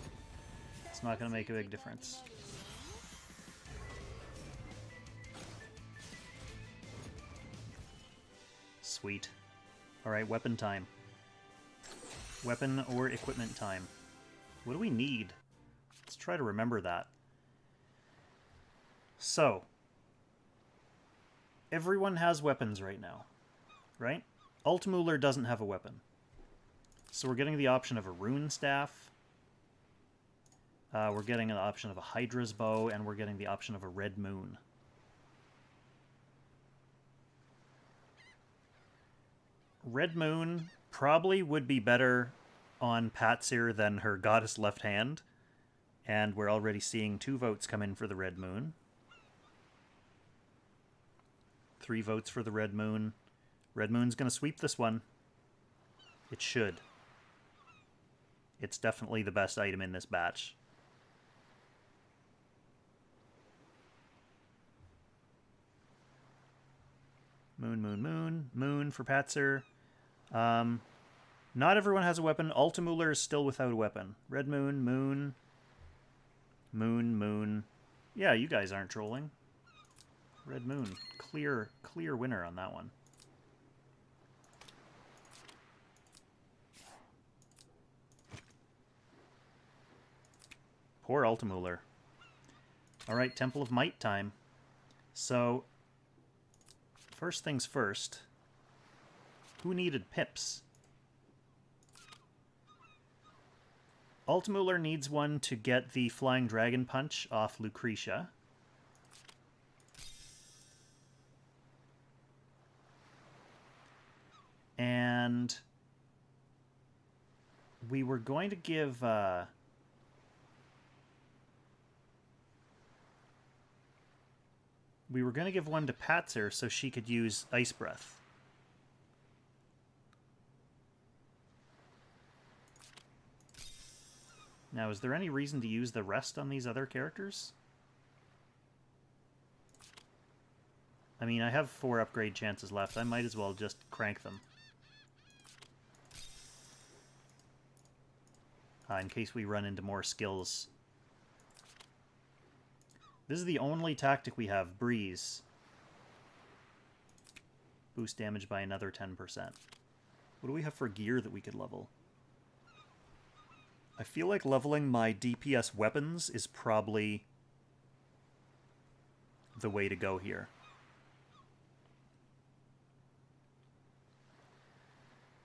Speaker 1: It's not going to make a big difference. Sweet. Alright, weapon time. Weapon or equipment time. What do we need? Let's try to remember that. So, everyone has weapons right now, right? Ultimuller doesn't have a weapon. So we're getting the option of a rune staff. We're getting an option of a Hydra's bow, and we're getting the option of a red moon. Red moon probably would be better on Patsir than her goddess left hand, And we're already seeing 2 votes come in for the Red Moon. 3 votes for the Red Moon. Red Moon's going to sweep this one. It should. It's definitely the best item in this batch. Moon, moon, moon. Moon for Patzer. Not everyone has a weapon. Altamuller is still without a weapon. Red Moon, Moon. Moon, Moon. Yeah, you guys aren't trolling. Red Moon. Clear winner on that one. Poor Altamuller. Alright, Temple of Might time. So, first things first. Who needed pips? Altamuller needs one to get the Flying Dragon Punch off Lucretia. And we were going to give... we were going to give one to Patzer so she could use Ice Breath. Now, is there any reason to use the rest on these other characters? I mean, I have 4 upgrade chances left. I might as well just crank them. In case we run into more skills. This is the only tactic we have, Breeze. Boost damage by another 10%. What do we have for gear that we could level? I feel like leveling my DPS weapons is probably the way to go here.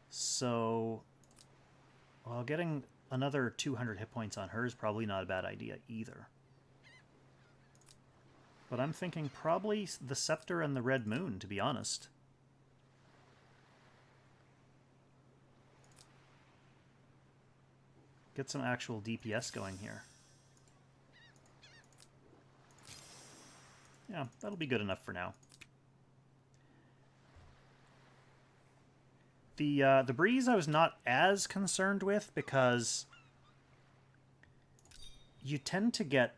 Speaker 1: So, well, getting another 200 hit points on her is probably not a bad idea either. But I'm thinking probably the Scepter and the Red Moon, to be honest. Get some actual DPS going here. Yeah, that'll be good enough for now. The Breeze I was not as concerned with because you tend to get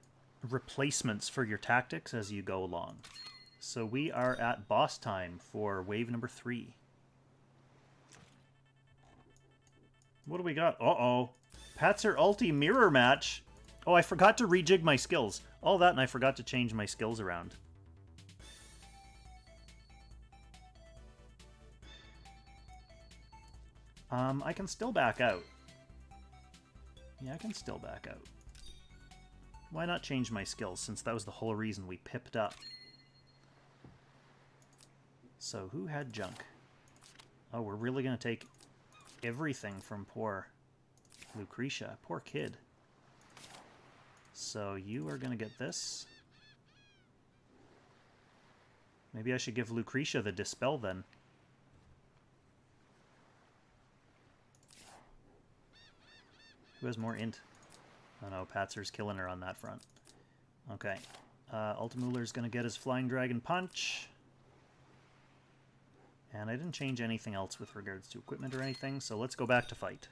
Speaker 1: replacements for your tactics as you go along. So we are at boss time for wave number 3. What do we got? Uh-oh. Patzer ulti mirror match. Oh, I forgot to rejig my skills. All that and I forgot to change my skills around. I can still back out. Yeah, I can still back out. Why not change my skills, since that was the whole reason we pipped up? So, who had junk? Oh, we're really going to take everything from poor Lucretia. Poor kid. So, you are going to get this. Maybe I should give Lucretia the Dispel, then. Who has more int? Oh no, Patzer's killing her on that front. Okay. Altamuller's gonna get his Flying Dragon Punch. And I didn't change anything else with regards to equipment or anything, so let's go back to fight.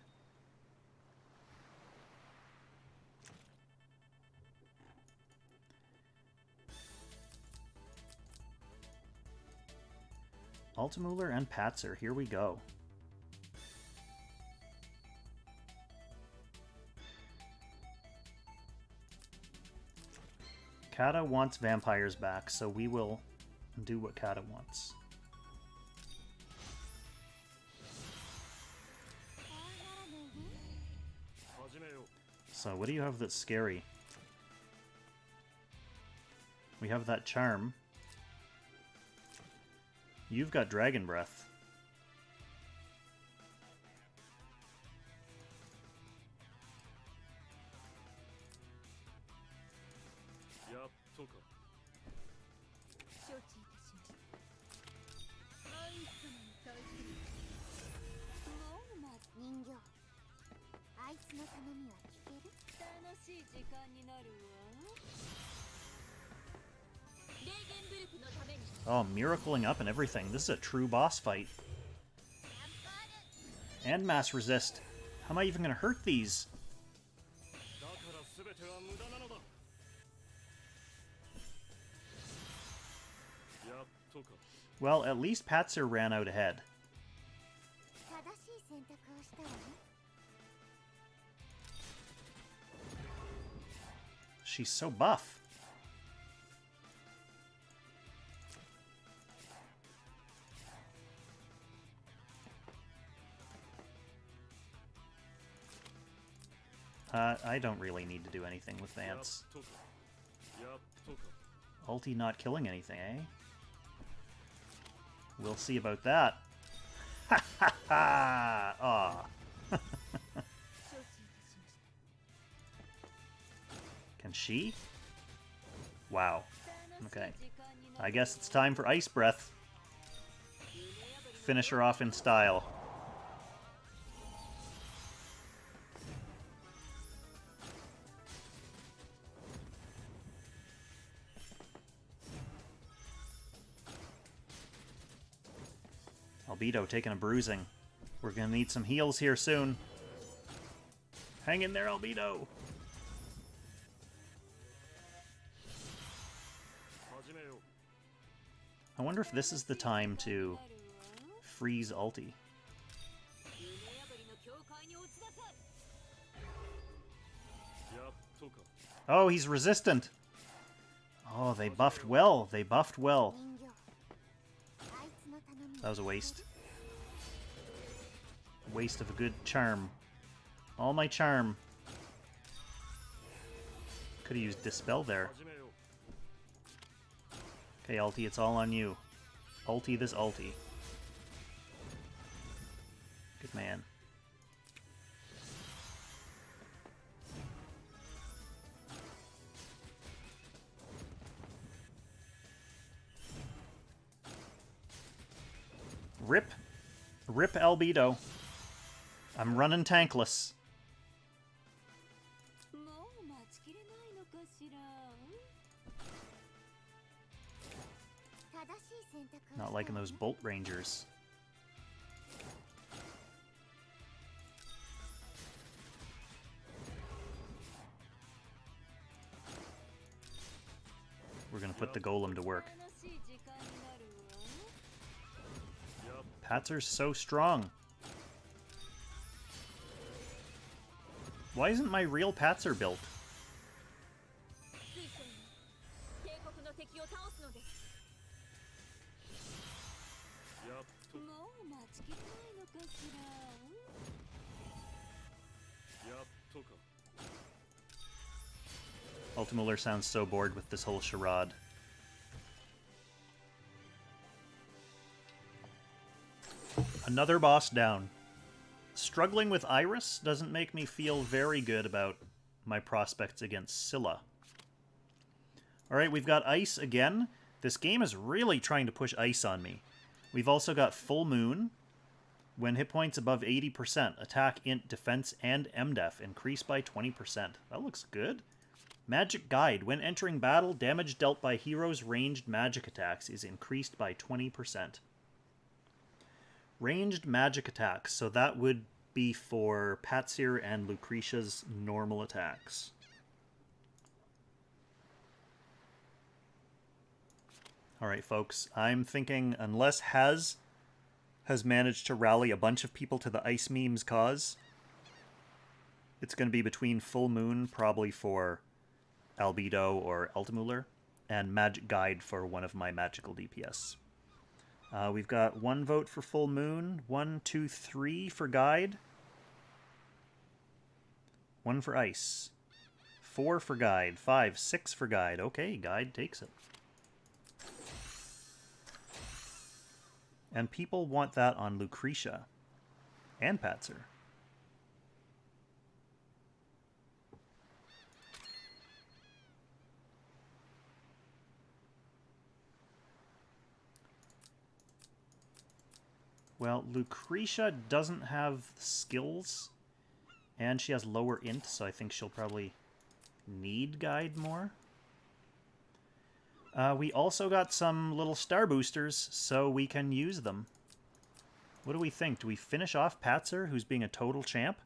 Speaker 1: Altamuller and Patzer, here we go. Kata wants vampires back, so we will do what Kata wants. So what do you have that's scary? We have that charm. You've got Dragon Breath. Oh, miracling up and everything. This is a true boss fight. And mass resist. How am I even going to hurt these? Well, at least Patzer ran out ahead. She's so buff. I don't really need to do anything with Vance. Ulti not killing anything, eh? We'll see about that. Ha ha ha! Aw. Can she? Wow. Okay. I guess it's time for Ice Breath. Finish her off in style. Albedo taking a bruising. We're gonna need some heals here soon. Hang in there, Albedo! I wonder if this is the time to freeze ulti. Oh, he's resistant! Oh, they buffed well. They buffed well. That was a waste. Waste of a good charm. All my charm. Could have used Dispel there. Okay, ulti, it's all on you. Ulti this ulti. Good man. Rip. Rip Albedo. I'm running tankless. Not liking those Bolt Rangers. We're gonna put the golem to work. Patzer's so strong. Why isn't my real Patzer built? Ultimuller sounds so bored with this whole charade. Another boss down. Struggling with Iris doesn't make me feel very good about my prospects against Scylla. Alright, we've got Ice again. This game is really trying to push Ice on me. We've also got Full Moon. When hit points above 80%, attack, int, defense, and MDef increase by 20%. That looks good. Magic Guide. When entering battle, damage dealt by heroes' ranged magic attacks is increased by 20%. Ranged magic attacks, so that would be for Patzer and Lucretia's normal attacks. Alright, folks, I'm thinking unless has managed to rally a bunch of people to the Ice Meme's cause, it's going to be between Full Moon, probably for Albedo or Ultimuller, and Magic Guide for one of my magical DPS. We've got 1 vote for Full Moon, 1, 2, 3 for Guide, 1 for Ice, 4 for Guide, 5, 6 for Guide. Okay, Guide takes it. And people want that on Lucretia and Patzer. Well, Lucretia doesn't have skills And she has lower int, so I think she'll probably need guide more. We also got some little star boosters, so we can use them. What do we think? Do we finish off Patzer, who's being a total champ?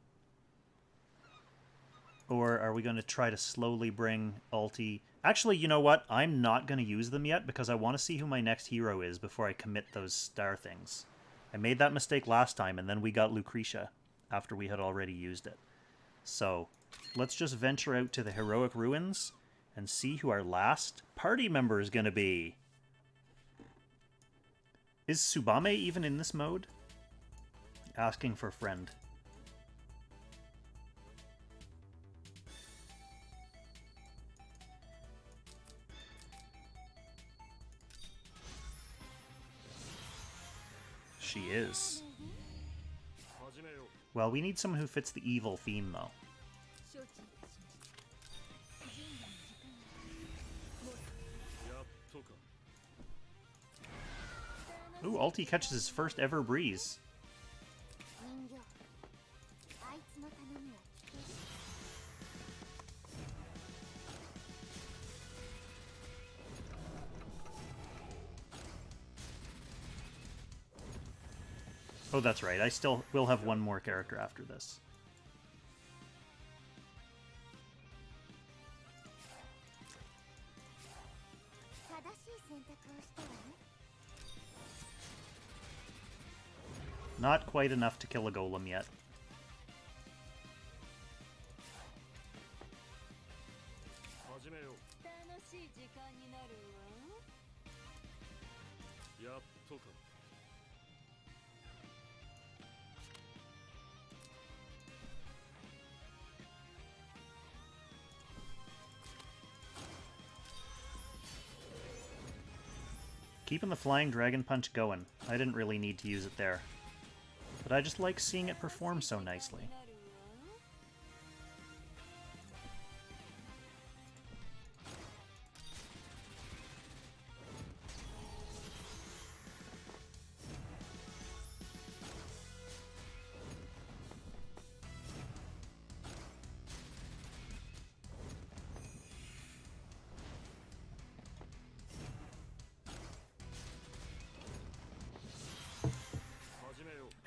Speaker 1: Or are we going to try to slowly bring Ulti... Actually, you know what? I'm not going to use them yet because I want to see who my next hero is before I commit those star things. I made that mistake last time, and then we got Lucretia after we had already used it. So, let's just venture out to the Heroic Ruins and see who our last party member is going to be. Is Tsubame even in this mode? Asking for friend. She is. Well, we need someone who fits the evil theme, though. Ooh, Ulti catches his first ever breeze. Oh, that's right. I still will have one more character after this. Not quite enough to kill a golem yet. Keeping the Flying Dragon Punch going. I didn't really need to use it there. But I just like seeing it perform so nicely.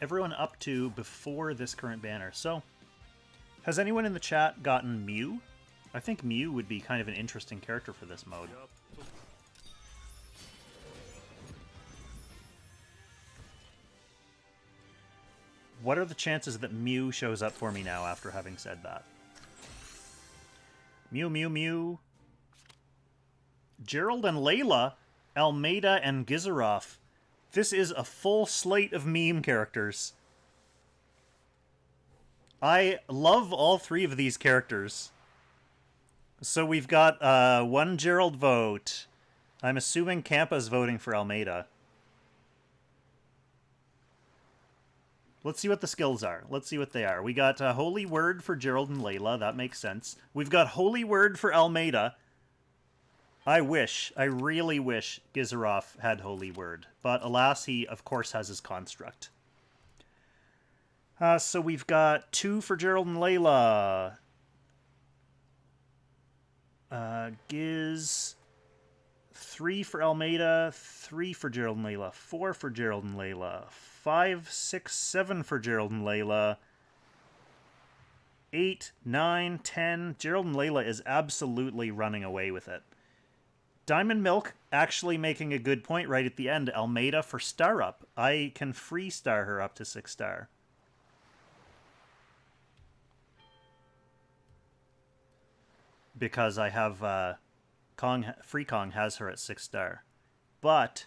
Speaker 1: Everyone up to before this current banner. So, has anyone in the chat gotten Mew? I think Mew would be kind of an interesting character for this mode. What are the chances that Mew shows up for me now after having said that? Mew, Mew, Mew. Gerald and Layla, Almeida and Gizaroff. This is a full slate of meme characters. I love all three of these characters. So we've got one Gerald vote. I'm assuming Campa's voting for Almeida. Let's see what the skills are. Let's see what they are. We got Holy Word for Gerald and Layla. That makes sense. We've got Holy Word for Almeida. I really wish Gizaroff had Holy Word. But alas, he, of course, has his construct. So we've got 2 for Gerald and Layla. Giz. 3 for Almeida. 3 for Gerald and Layla. 4 for Gerald and Layla. 5, 6, 7 for Gerald and Layla. 8, 9, 10. Gerald and Layla is absolutely running away with it. Diamond Milk actually making a good point right at the end. Almeida for star up. I can free star her up to 6 star. Because I have Freekong has her at 6 star. But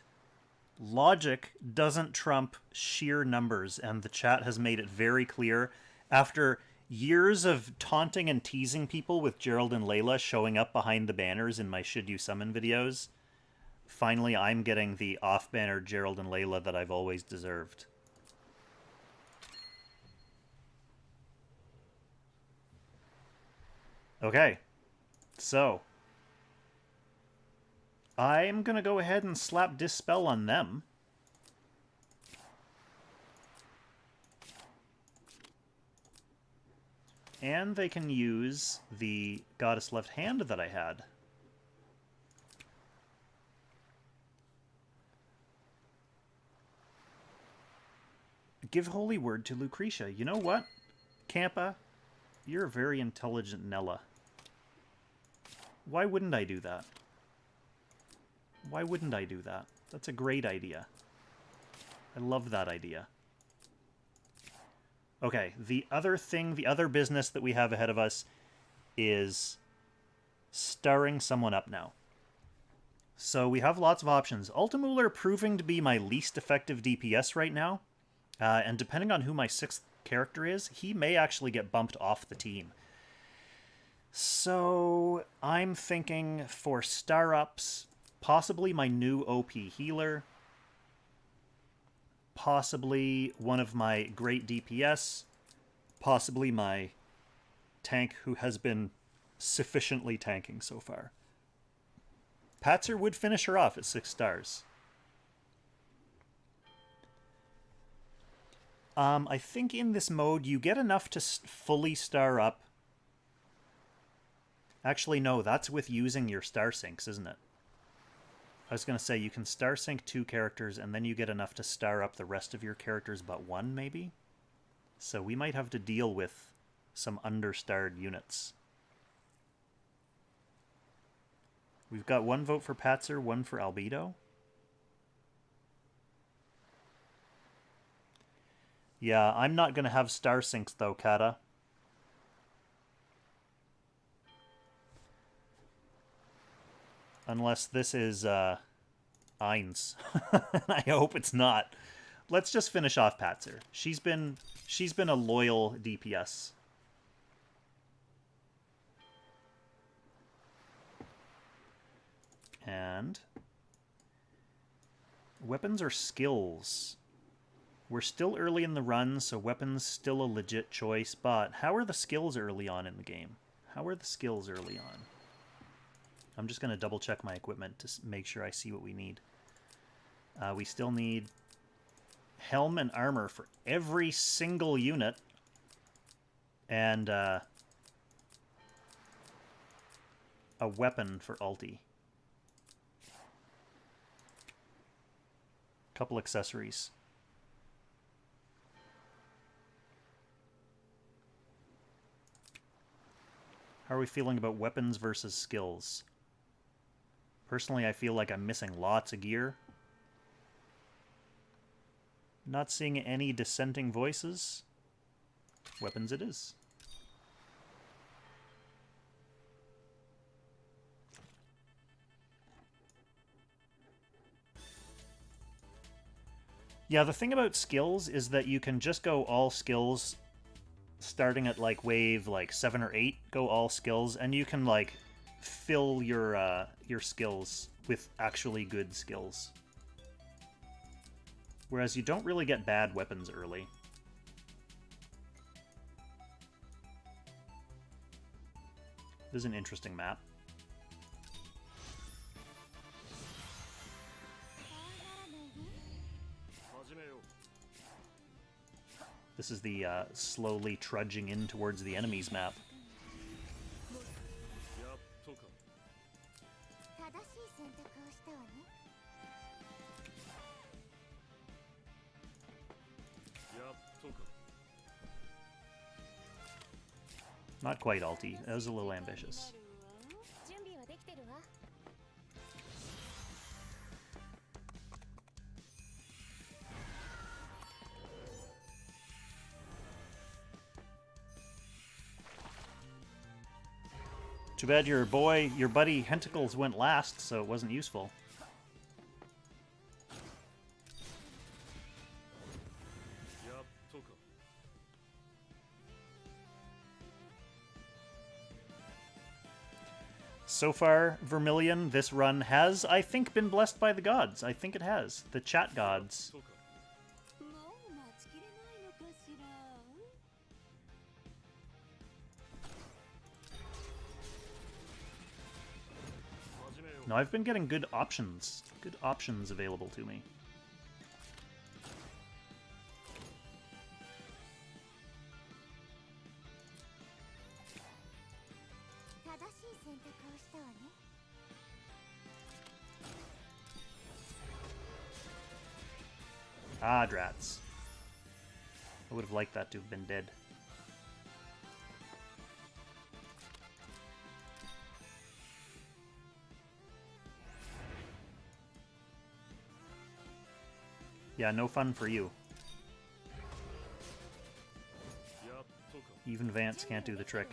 Speaker 1: logic doesn't trump sheer numbers, and the chat has made it very clear after years of taunting and teasing people with Gerald and Layla showing up behind the banners in my Should You Summon videos. Finally, I'm getting the off-banner Gerald and Layla that I've always deserved. Okay, so I'm gonna go ahead and slap Dispel on them. And they can use the Goddess Left Hand that I had. Give holy word to Lucretia. You know what, Campa? You're a very intelligent Nella. Why wouldn't I do that? Why wouldn't I do that? That's a great idea. I love that idea. Okay, the other thing, the other business that we have ahead of us is starring someone up now. So we have lots of options. Ultimuller proving to be my least effective DPS right now. And depending on who my 6th character is, he may actually get bumped off the team. So I'm thinking for star-ups, possibly my new OP healer, possibly one of my great DPS, possibly my tank who has been sufficiently tanking so far. Patzer would finish her off at 6 stars. I think in this mode you get enough to fully star up. Actually, no, that's with using your star syncs, isn't it? I was going to say you can star sync 2 characters and then you get enough to star up the rest of your characters but 1, maybe? So we might have to deal with some understarred units. We've got 1 vote for Patzer, 1 for Albedo. Yeah, I'm not going to have star syncs though, Kata. Unless this is Eins. I hope it's not. Let's just finish off Patzer. She's been a loyal DPS. And weapons or skills? We're still early in the run, so weapons still a legit choice, but how are the skills early on in the game? How are the skills early on? I'm just going to double check my equipment to make sure I see what we need. We still need helm and armor for every single unit, and a weapon for ulti. Couple accessories. How are we feeling about weapons versus skills? Personally, I feel like I'm missing lots of gear. Not seeing any dissenting voices. Weapons it is. Yeah, the thing about skills is that you can just go all skills starting at like wave like 7 or 8, go all skills, and you can like fill your skills with actually good skills. Whereas you don't really get bad weapons early. This is an interesting map. This is the slowly trudging in towards the enemy's map. Not quite ulti. That was a little ambitious. Too bad your buddy Hentacles went last, so it wasn't useful. So far, Vermilion, this run has, I think, been blessed by the gods. I think it has. The chat gods. No, I've been getting good options available to me. Ah, drats. I would have liked that to have been dead. Yeah, no fun for you. Even Vance can't do the trick.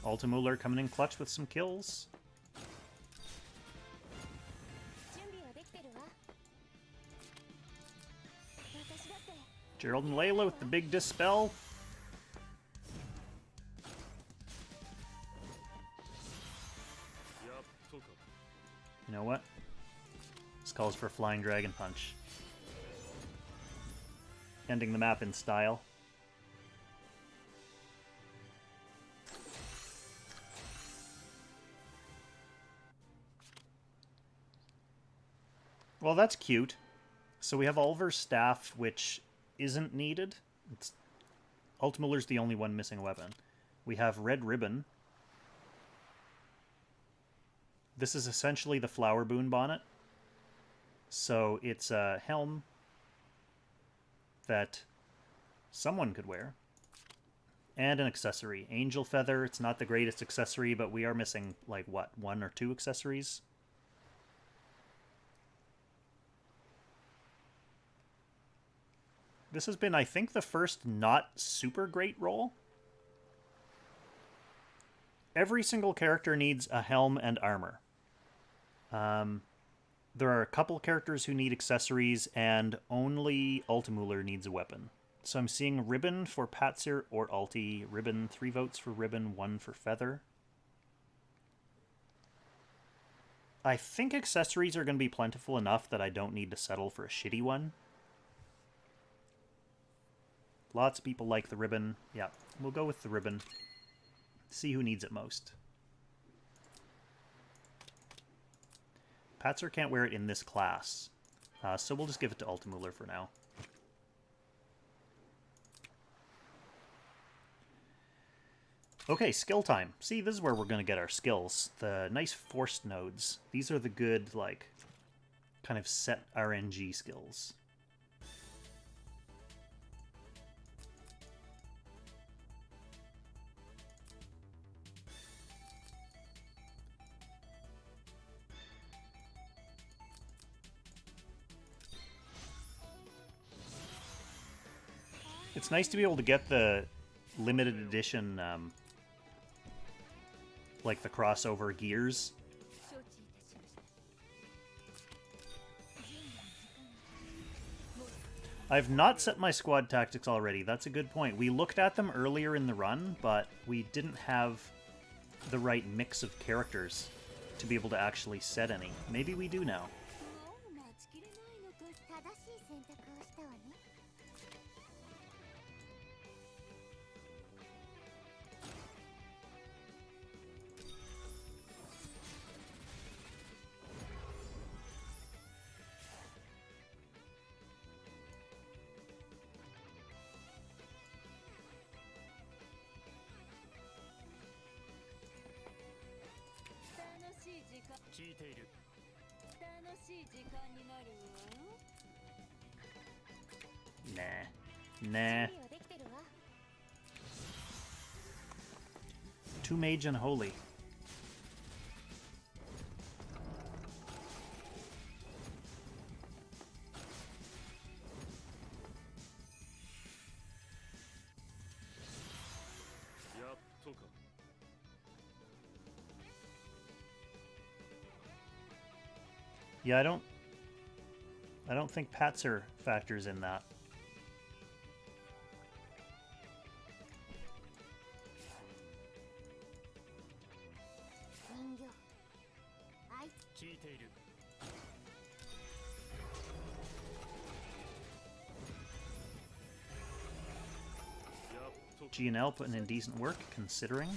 Speaker 1: Altamuller coming in clutch with some kills. Gerald and Layla with the big dispel. You know what? This calls for Flying Dragon Punch. Ending the map in style. Well, that's cute. So we have Ulver's Staff, which isn't needed. Altamuller's the only one missing a weapon. We have Red Ribbon. This is essentially the Flower Boon Bonnet. So it's a helm that someone could wear. And an accessory. Angel Feather, it's not the greatest accessory, but we are missing, like, what, 1 or 2 accessories? This has been, I think, the first not super great roll. Every single character needs a helm and armor. There are a couple characters who need accessories, and only Altamuller needs a weapon. So I'm seeing Ribbon for Patsir or Alti. Ribbon, 3 votes for Ribbon, 1 for Feather. I think accessories are going to be plentiful enough that I don't need to settle for a shitty one. Lots of people like the Ribbon. Yeah, we'll go with the Ribbon. See who needs it most. Patsir can't wear it in this class, so we'll just give it to Altamuller for now. Okay, skill time. See, this is where we're going to get our skills. The nice forced nodes. These are the good, like, kind of set RNG skills. It's nice to be able to get the limited edition, like the crossover gears. I've not set my squad tactics already. That's a good point. We looked at them earlier in the run, but we didn't have the right mix of characters to be able to actually set any. Maybe we do now. Nah. 2 mage and holy. Yeah, I don't think Patzer factors in that. G&L putting in decent work, considering.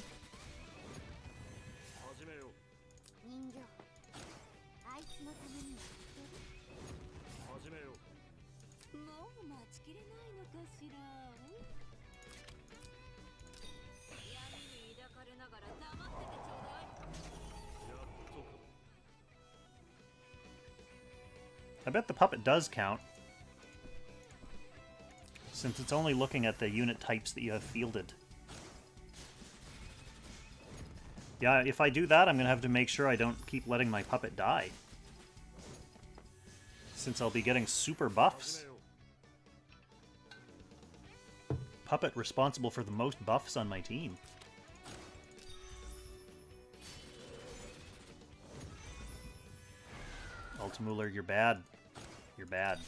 Speaker 1: I bet the puppet does count, since it's only looking at the unit types that you have fielded. Yeah, if I do that, I'm going to have to make sure I don't keep letting my puppet die, since I'll be getting super buffs. Puppet responsible for the most buffs on my team. Ultimuller, you're bad. You're bad.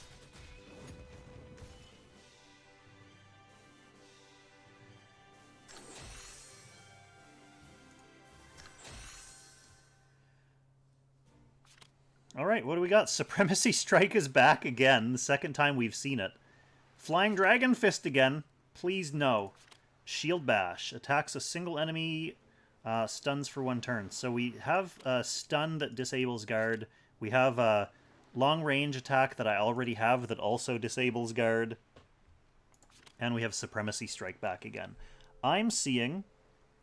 Speaker 1: Alright, what do we got? Supremacy Strike is back again, the second time we've seen it. Flying Dragon Fist again. Please no. Shield Bash. Attacks a single enemy, stuns for 1 turn. So we have a stun that disables guard. We have a long range attack that I already have that also disables guard. And we have Supremacy Strike back again. I'm seeing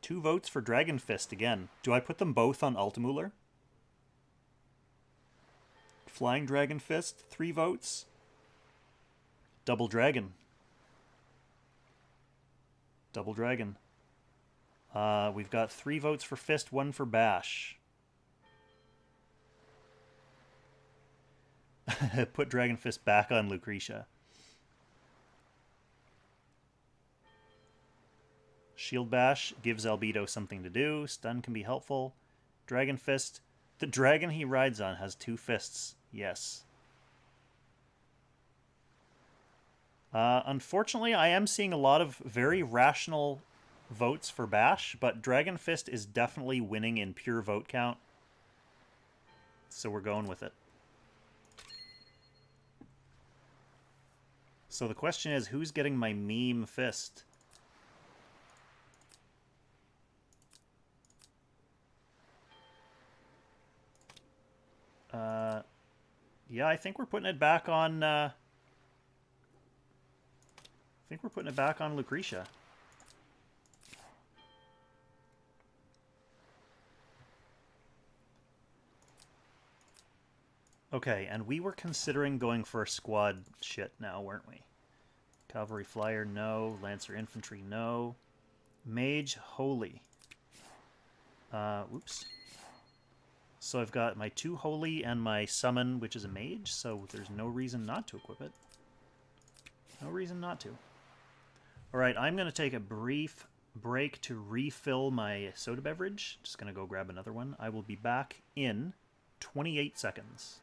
Speaker 1: 2 votes for Dragon Fist again. Do I put them both on Ultimuller? Flying Dragon Fist, 3 votes. Double Dragon. Double Dragon. We've got 3 votes for Fist, 1 for Bash. Put Dragon Fist back on Lucretia. Shield Bash gives Albedo something to do. Stun can be helpful. Dragon Fist. The dragon he rides on has 2 fists. Yes. Unfortunately, I am seeing a lot of very rational votes for Bash, but Dragon Fist is definitely winning in pure vote count. So we're going with it. So the question is, who's getting my meme fist? Yeah, I think we're putting it back on, I think we're putting it back on Lucretia. Okay, and we were considering going for squad shit now, weren't we? Cavalry Flyer, no. Lancer Infantry, no. Mage, Holy. Oops. So I've got my 2 Holy and my Summon, which is a Mage, so there's no reason not to equip it. No reason not to. Alright, I'm going to take a brief break to refill my soda beverage. Just going to go grab another one. I will be back in 28 seconds.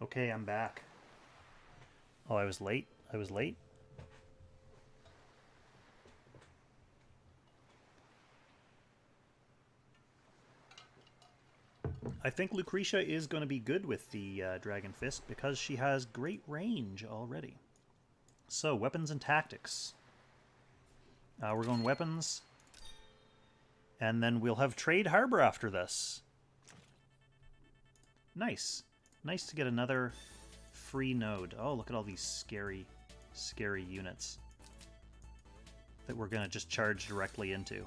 Speaker 1: Okay, I'm back. Oh, I was late? I was late? I think Lucretia is going to be good with the Dragon Fist because she has great range already. So, weapons and tactics. We're going weapons. And then we'll have Trade Harbor after this. Nice. Nice to get another free node. Oh, look at all these scary, scary units that we're going to just charge directly into.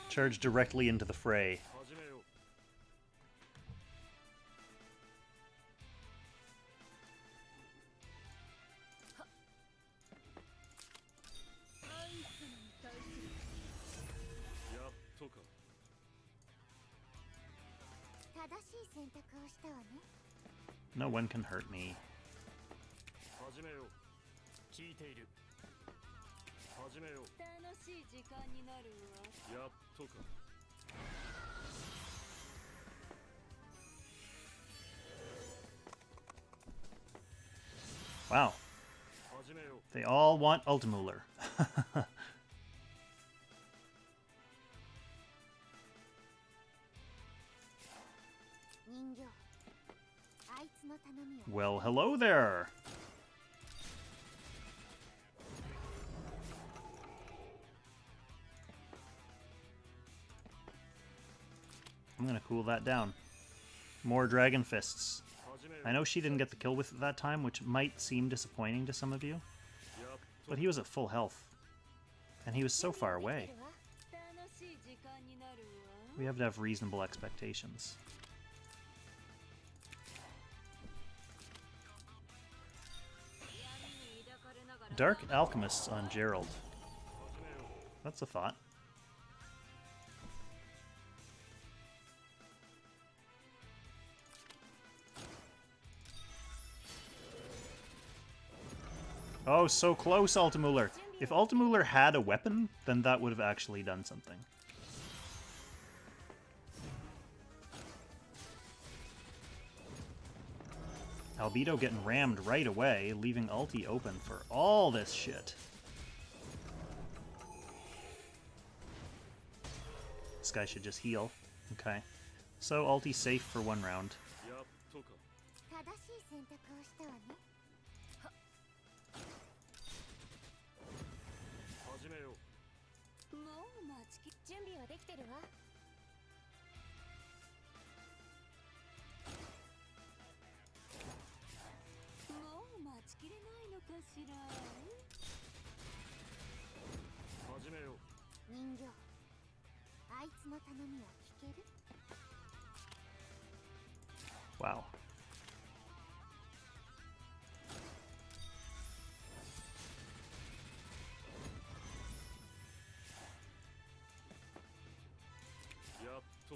Speaker 1: Charge directly into the fray. No one can hurt me. Wow. They all want Ultimuller. Well, hello there. I'm gonna cool that down. More Dragon Fists. I know she didn't get the kill with it that time, which might seem disappointing to some of you, but he was at full health, and he was so far away. We have to have reasonable expectations. Dark Alchemists on Gerald. That's a thought. Oh, so close, Ultimuller. If Ultimuller had a weapon, then that would have actually done something. Albedo getting rammed right away, leaving ulti open for all this shit. This guy should just heal. Okay. So ulti safe for one round. Wow.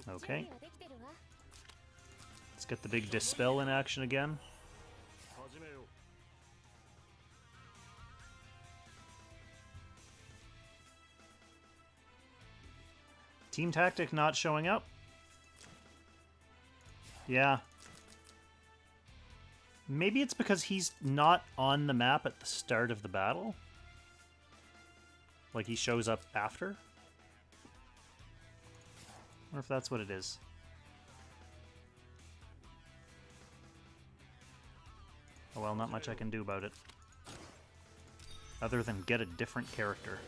Speaker 1: Okay. Let's get the big Dispel in action again. Team Tactic not showing up. Yeah. Maybe it's because he's not on the map at the start of the battle. Like he shows up after. Or if that's what it is. Oh well, not much I can do about it. Other than get a different character.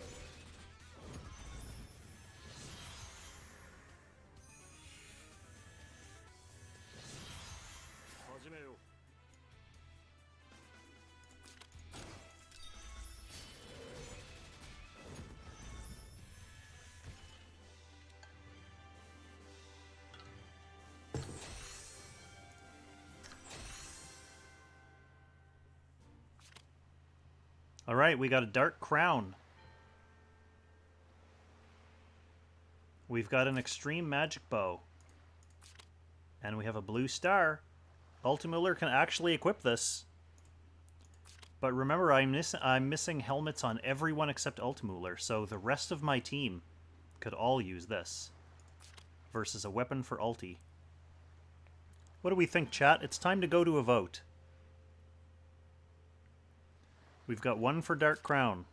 Speaker 1: Alright, we got a Dark Crown. We've got an Extreme Magic Bow. And we have a Blue Star. Ultimuller can actually equip this. But remember, I'm missing helmets on everyone except Ultimuller, so the rest of my team could all use this. versus a weapon for ulti. What do we think, chat? It's time to go to a vote. We've got one for Dark Crown.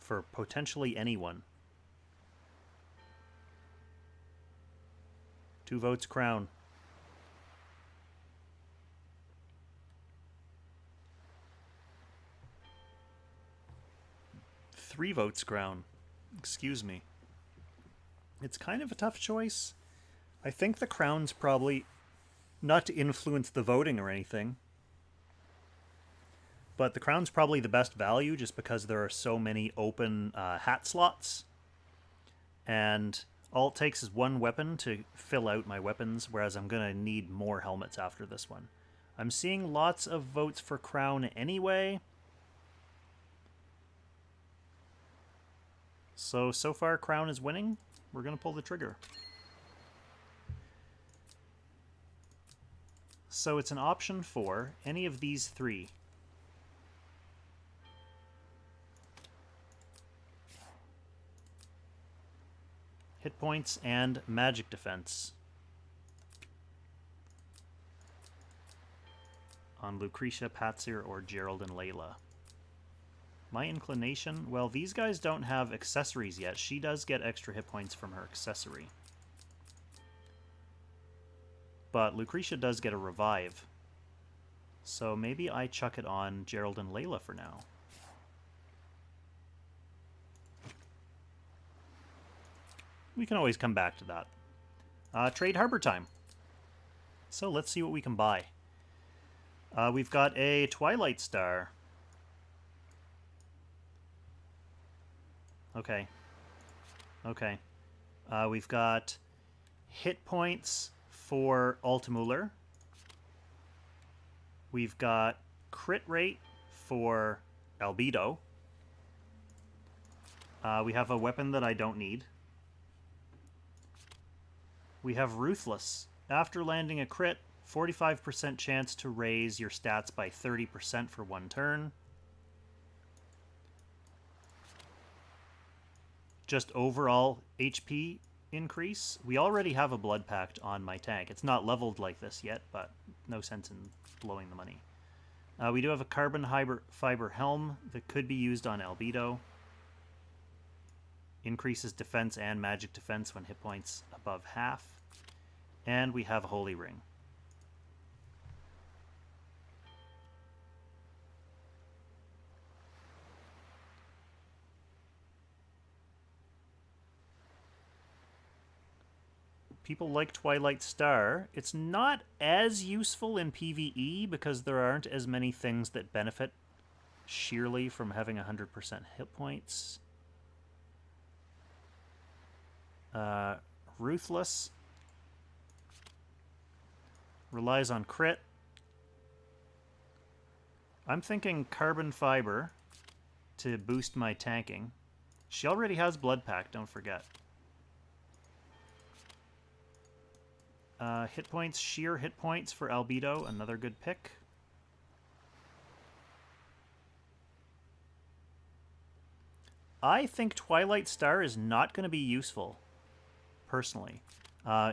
Speaker 1: For potentially anyone. 2 votes Crown. 3 votes Crown. Excuse me. It's kind of a tough choice. I think the Crown's probably, not to influence the voting or anything, but the Crown's probably the best value just because there are so many open hat slots. And all it takes is one weapon to fill out my weapons, whereas I'm going to need more helmets after this one. I'm seeing lots of votes for Crown anyway. So far Crown is winning. We're going to pull the trigger. So it's an option for any of these 3. Hit points and magic defense on Lucretia, Patsir, or Gerald and Layla. My inclination, well, these guys don't have accessories yet. She does get extra hit points from her accessory. But Lucretia does get a revive. So maybe I chuck it on Gerald and Layla for now. We can always come back to that. Trade Harbor time. So let's see what we can buy. We've got a Twilight Star. Okay. Okay. We've got hit points for Altamuller. We've got crit rate for Albedo. We have a weapon that I don't need. We have Ruthless. After landing a crit, 45% chance to raise your stats by 30% for 1 turn. Just overall HP increase. We already have a Blood Pact on my tank. It's not leveled like this yet, but no sense in blowing the money. We do have a carbon fiber helm that could be used on Albedo. Increases defense and magic defense when hit points above half. And we have a Holy Ring. People like Twilight Star. It's not as useful in PvE because there aren't as many things that benefit sheerly from having 100% hit points. Ruthless relies on crit. I'm thinking carbon fiber to boost my tanking. She already has Blood Pact, don't forget. Hit points, sheer hit points for Albedo, another good pick. I think Twilight Star is not going to be useful, personally.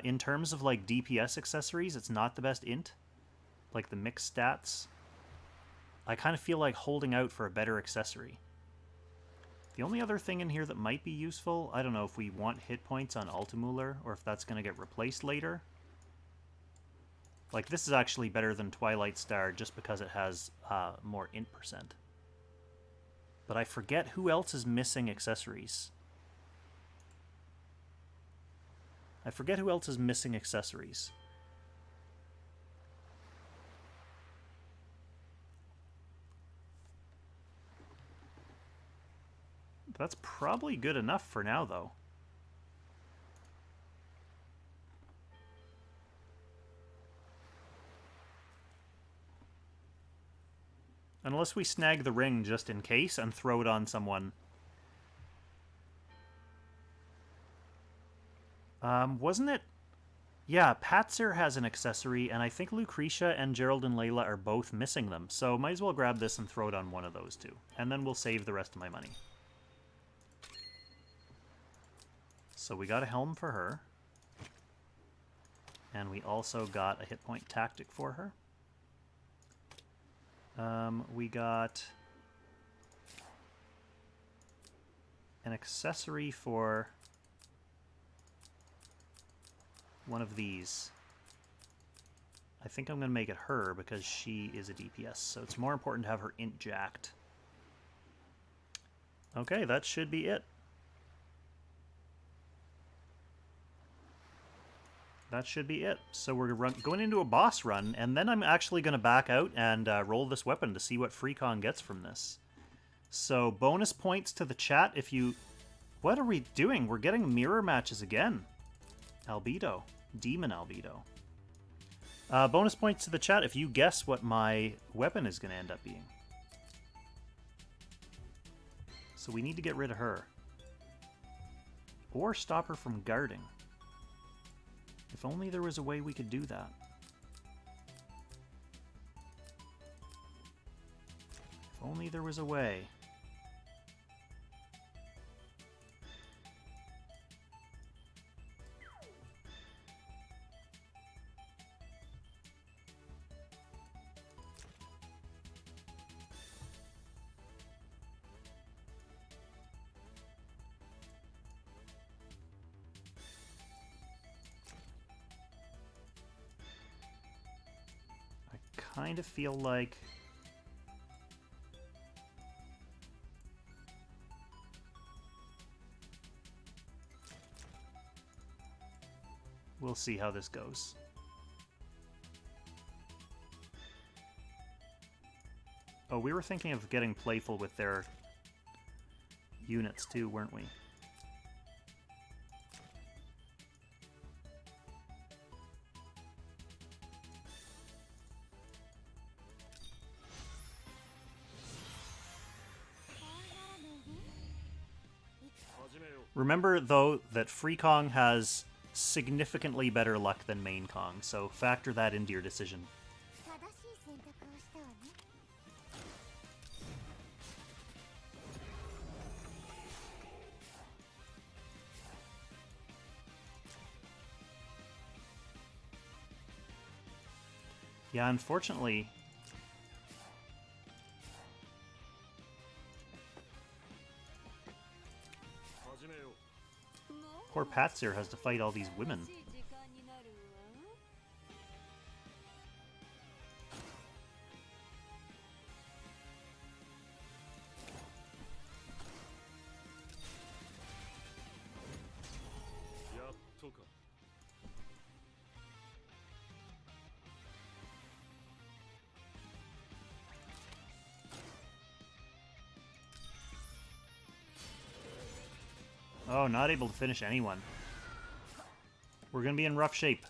Speaker 1: In terms of like DPS accessories, it's not the best int. Like the mixed stats. I kind of feel like holding out for a better accessory. The only other thing in here that might be useful, I don't know if we want hit points on Altamuller or if that's going to get replaced later. Like, this is actually better than Twilight Star just because it has more int percent. But I forget who else is missing accessories. I forget who else is missing accessories. That's probably good enough for now, though. Unless we snag the ring just in case and throw it on someone. Wasn't it? Yeah, Patsir has an accessory, and I think Lucretia and Gerald and Layla are both missing them. So might as well grab this and throw it on one of those two. And then we'll save the rest of my money. So we got a helm for her. And we also got a hit point tactic for her. We got an accessory for one of these. I think I'm going to make it her because she is a DPS, so it's more important to have her int jacked. Okay, that should be it. That should be it. So we're going into a boss run, and then I'm actually going to back out and roll this weapon to see what Freekong gets from this. So bonus points to the chat if you... What are we doing? We're getting mirror matches again. Albedo. Demon Albedo. Bonus points to the chat if you guess what my weapon is going to end up being. So we need to get rid of her. Or stop her from guarding. If only there was a way we could do that. If only there was a way. Kind of feel like we'll see how this goes. Oh, we were thinking of getting playful with their units too, weren't we? Remember, though, that Freekong has significantly better luck than Main Kong, so factor that into your decision. Yeah, unfortunately... Poor Patsir has to fight all these women. Oh, not able to finish anyone. We're gonna be in rough shape.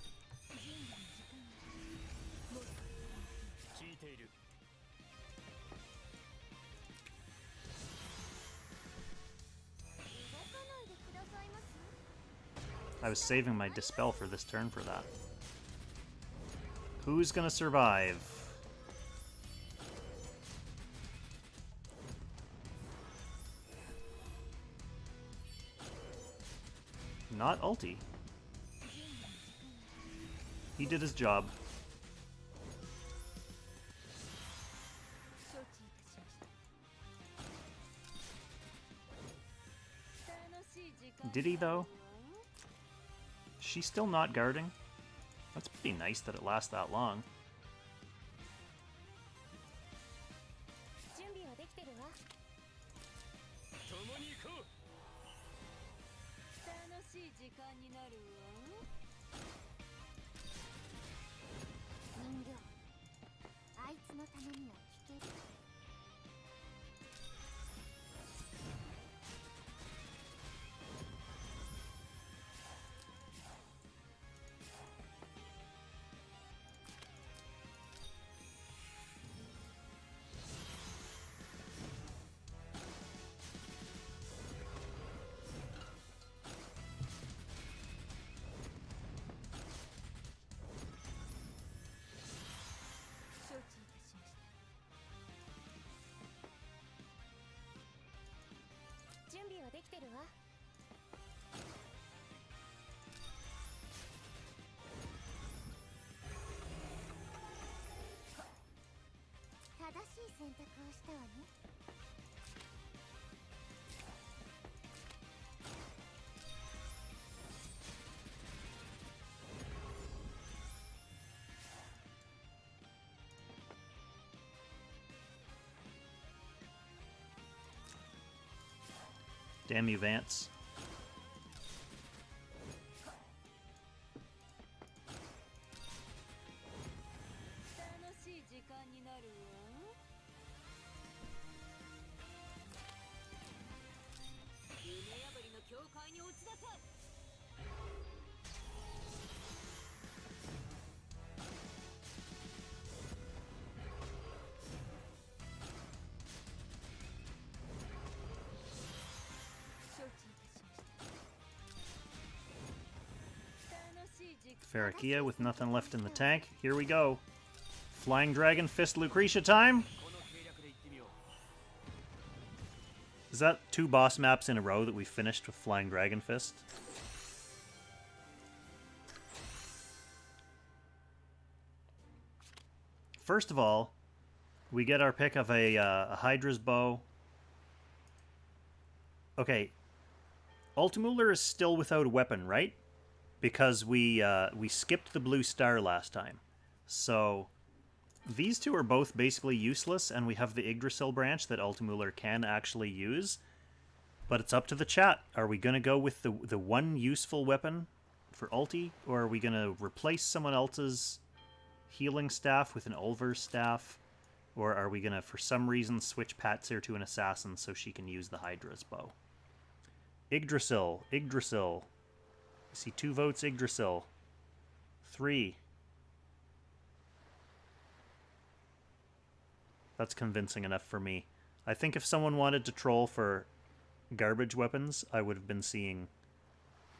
Speaker 1: I was saving my Dispel for this turn for that. Who's gonna survive? Not ulti. He did his job. Did he, though? She's still not guarding? That's pretty nice that it lasts that long. Damn you, Vance. Farakia with nothing left in the tank. Here we go. Flying Dragon Fist Lucretia time. Is that 2 boss maps in a row that we finished with Flying Dragon Fist? First of all, we get our pick of a Hydra's bow. Okay, Ultimuller is still without a weapon, right? Because we skipped the blue star last time. So these two are both basically useless, and we have the Yggdrasil branch that Ultimuller can actually use. But it's up to the chat. Are we going to go with the one useful weapon for ulti, or are we going to replace someone else's healing staff with an Ulver's staff? Or are we going to, for some reason, switch Patsir to an assassin so she can use the Hydra's bow? Yggdrasil. Yggdrasil. I see 2 votes Yggdrasil. 3. That's convincing enough for me. I think if someone wanted to troll for garbage weapons, I would have been seeing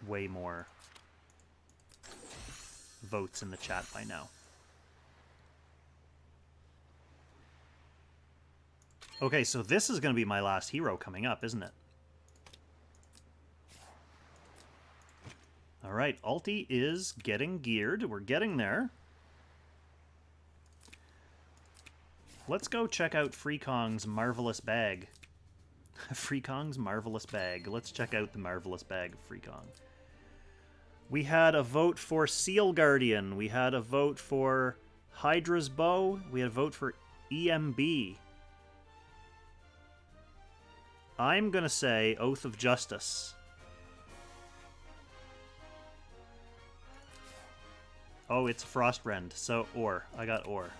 Speaker 1: way more votes in the chat by now. Okay, so this is going to be my last hero coming up, isn't it? Alright, ulti is getting geared. We're getting there. Let's go check out Freekong's marvelous bag. Freekong's marvelous bag. Let's check out the marvelous bag of Freekong. We had a vote for Seal Guardian. We had a vote for Hydra's bow. We had a vote for EMB. I'm gonna say Oath of Justice. Oh, it's Frostrend. So, ore. I got ore.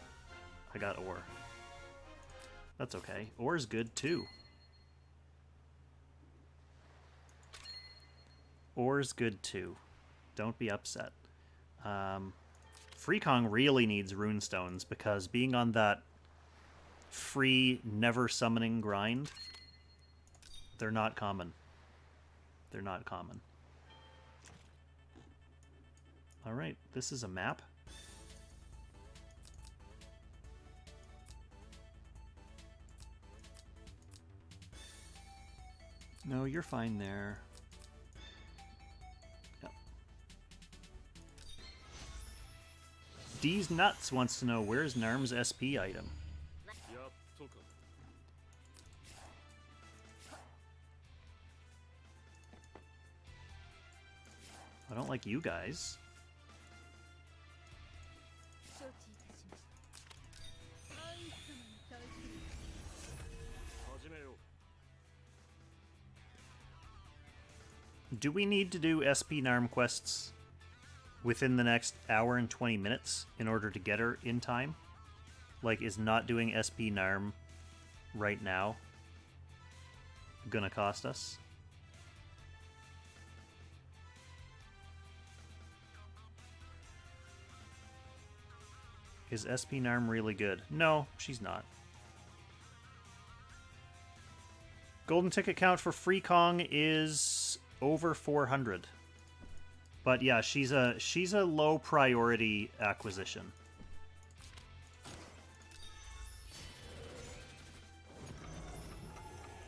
Speaker 1: I got ore. That's okay. Ore's good, too. Ore's good, too. Don't be upset. Freekong really needs runestones, because being on that free, never-summoning grind, they're not common. They're not common. Alright, this is a map. No, you're fine there. Yep. D's Nuts wants to know, where's Narm's SP item? I don't like you guys. Do we need to do SP Narm quests within the next hour and 20 minutes in order to get her in time? Like, is not doing SP Narm right now gonna cost us? Is SP Narm really good? No, she's not. Golden ticket count for Freekong is over 400. But yeah, she's a low priority acquisition.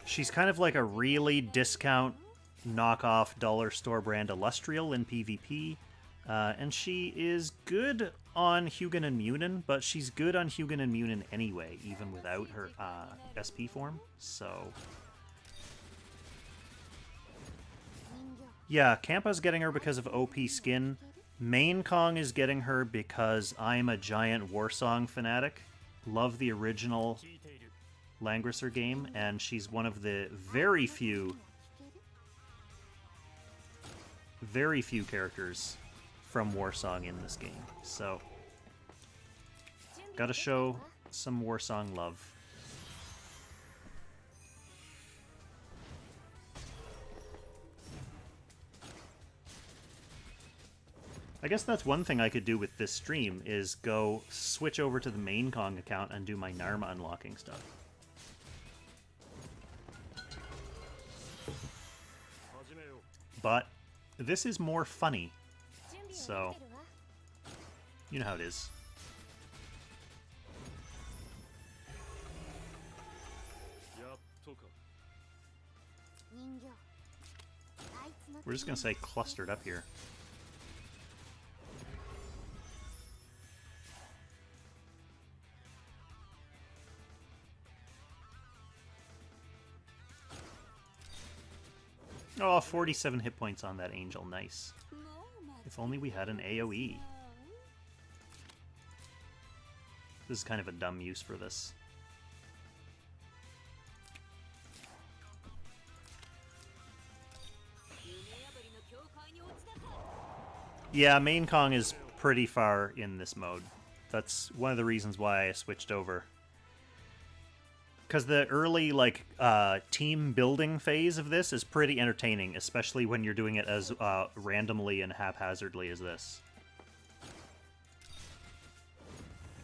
Speaker 1: She's kind of like a really discount knockoff dollar store brand Illustrial in PvP, And she is good on Hugin and Munin, but she's good on Hugin and Munin anyway, even without her SP form, so... Yeah, Kampa's getting her because of OP skin. Main Kong is getting her because I'm a giant Warsong fanatic. Love the original Langrisser game, and she's one of the very few characters from Warsong in this game. So, gotta show some Warsong love. I guess that's one thing I could do with this stream, is go switch over to the main Kong account and do my Narma unlocking stuff. But this is more funny, so you know how it is. We're just gonna say clustered up here. Oh, 47 hit points on that angel. Nice. If only we had an AoE. This is kind of a dumb use for this. Yeah, main Kong is pretty far in this mode. That's one of the reasons why I switched over. Because the early, like, team building phase of this is pretty entertaining, especially when you're doing it as randomly and haphazardly as this.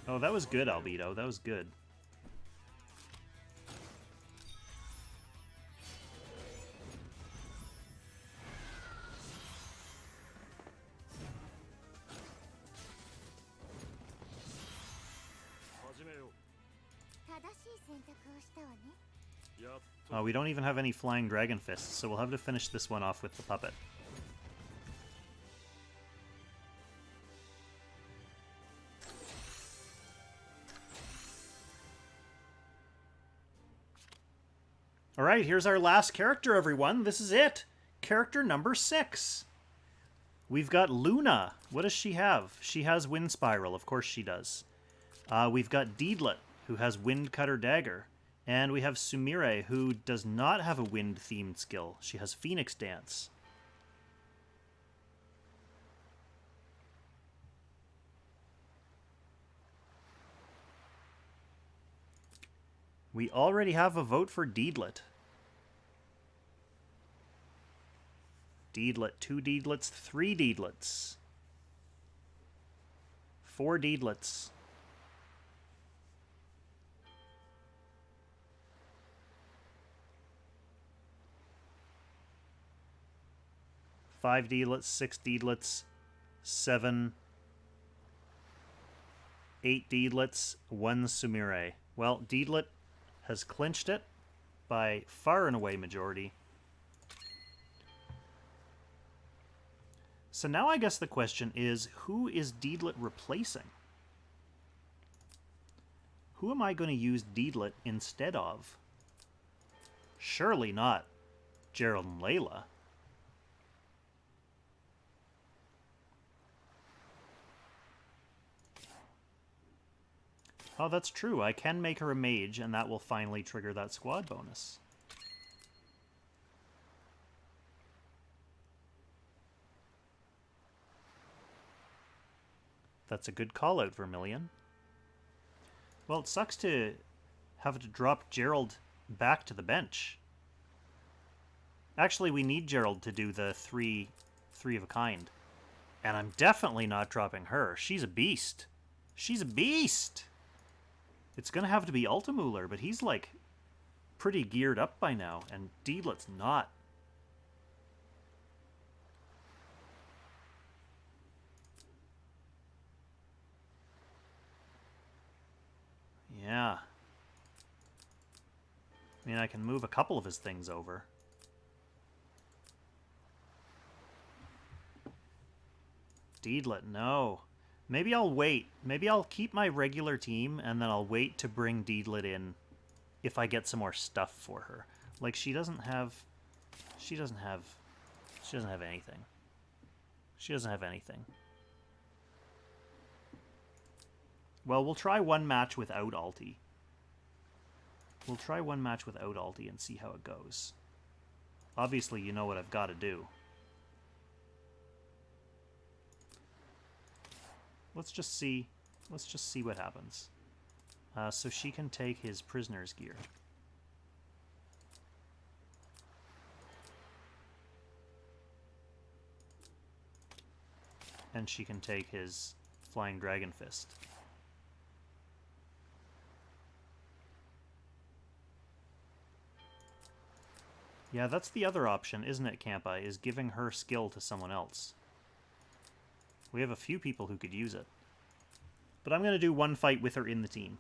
Speaker 1: Oh, that was good, Albedo. That was good. We don't even have any flying dragon fists, so we'll have to finish this one off with the puppet. Alright, here's our last character, everyone. This is it. Character number 6. We've got Luna. What does she have? She has Wind Spiral. Of course she does. We've got Deedlit, who has Wind Cutter Dagger. And we have Sumire, who does not have a wind-themed skill. She has Phoenix Dance. We already have a vote for Deedlit. Deedlit, 2 Deedlits, 3 Deedlits. 4 Deedlits. 5 Deedlits, 6 Deedlits, 7, 8 Deedlits, 1 Sumire. Well, Deedlit has clinched it by far and away majority. So now I guess the question is, who is Deedlit replacing? Who am I going to use Deedlit instead of? Surely not Gerald and Layla. Oh, that's true. I can make her a mage, and that will finally trigger that squad bonus. That's a good call-out, Vermilion. Well, it sucks to have to drop Gerald back to the bench. Actually, we need Gerald to do the three of a kind. And I'm definitely not dropping her. She's a beast. She's a beast! It's gonna have to be Ultimuller, but he's, like, pretty geared up by now, and Deedlit's not. Yeah. I mean, I can move a couple of his things over. Deedlit, no. Maybe I'll wait. Maybe I'll keep my regular team, and then I'll wait to bring Deedlit in if I get some more stuff for her. Like, she doesn't have anything. She doesn't have anything. Well, we'll try one match without ulti. We'll try one match without ulti and see how it goes. Obviously, you know what I've got to do. Let's just see what happens. So she can take his prisoner's gear. And she can take his flying dragon fist. Yeah, that's the other option, isn't it, Campai? Is giving her skill to someone else. We have a few people who could use it. But I'm going to do one fight with her in the team.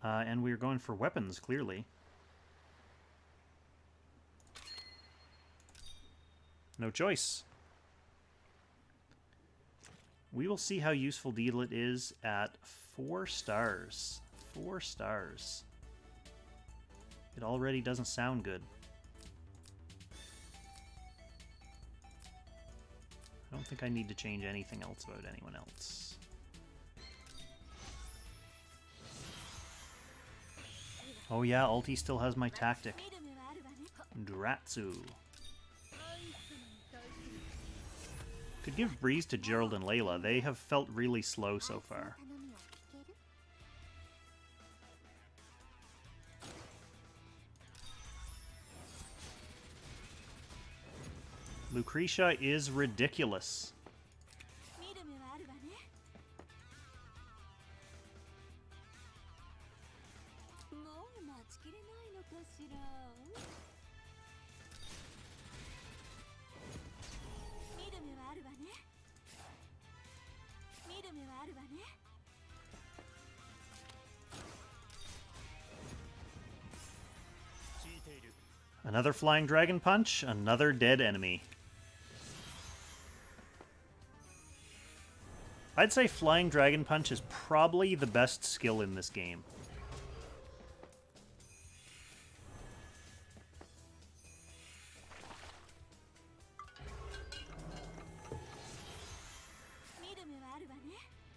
Speaker 1: And we're going for weapons, clearly. No choice. We will see how useful Deedlit is at 4 stars. 4 stars. It already doesn't sound good. I don't think I need to change anything else about anyone else. Oh yeah, ulti still has my tactic. Dratsu. Could give Breeze to Gerald and Layla. They have felt really slow so far. Lucretia is ridiculous. Another flying dragon punch, another dead enemy. I'd say flying dragon punch is probably the best skill in this game.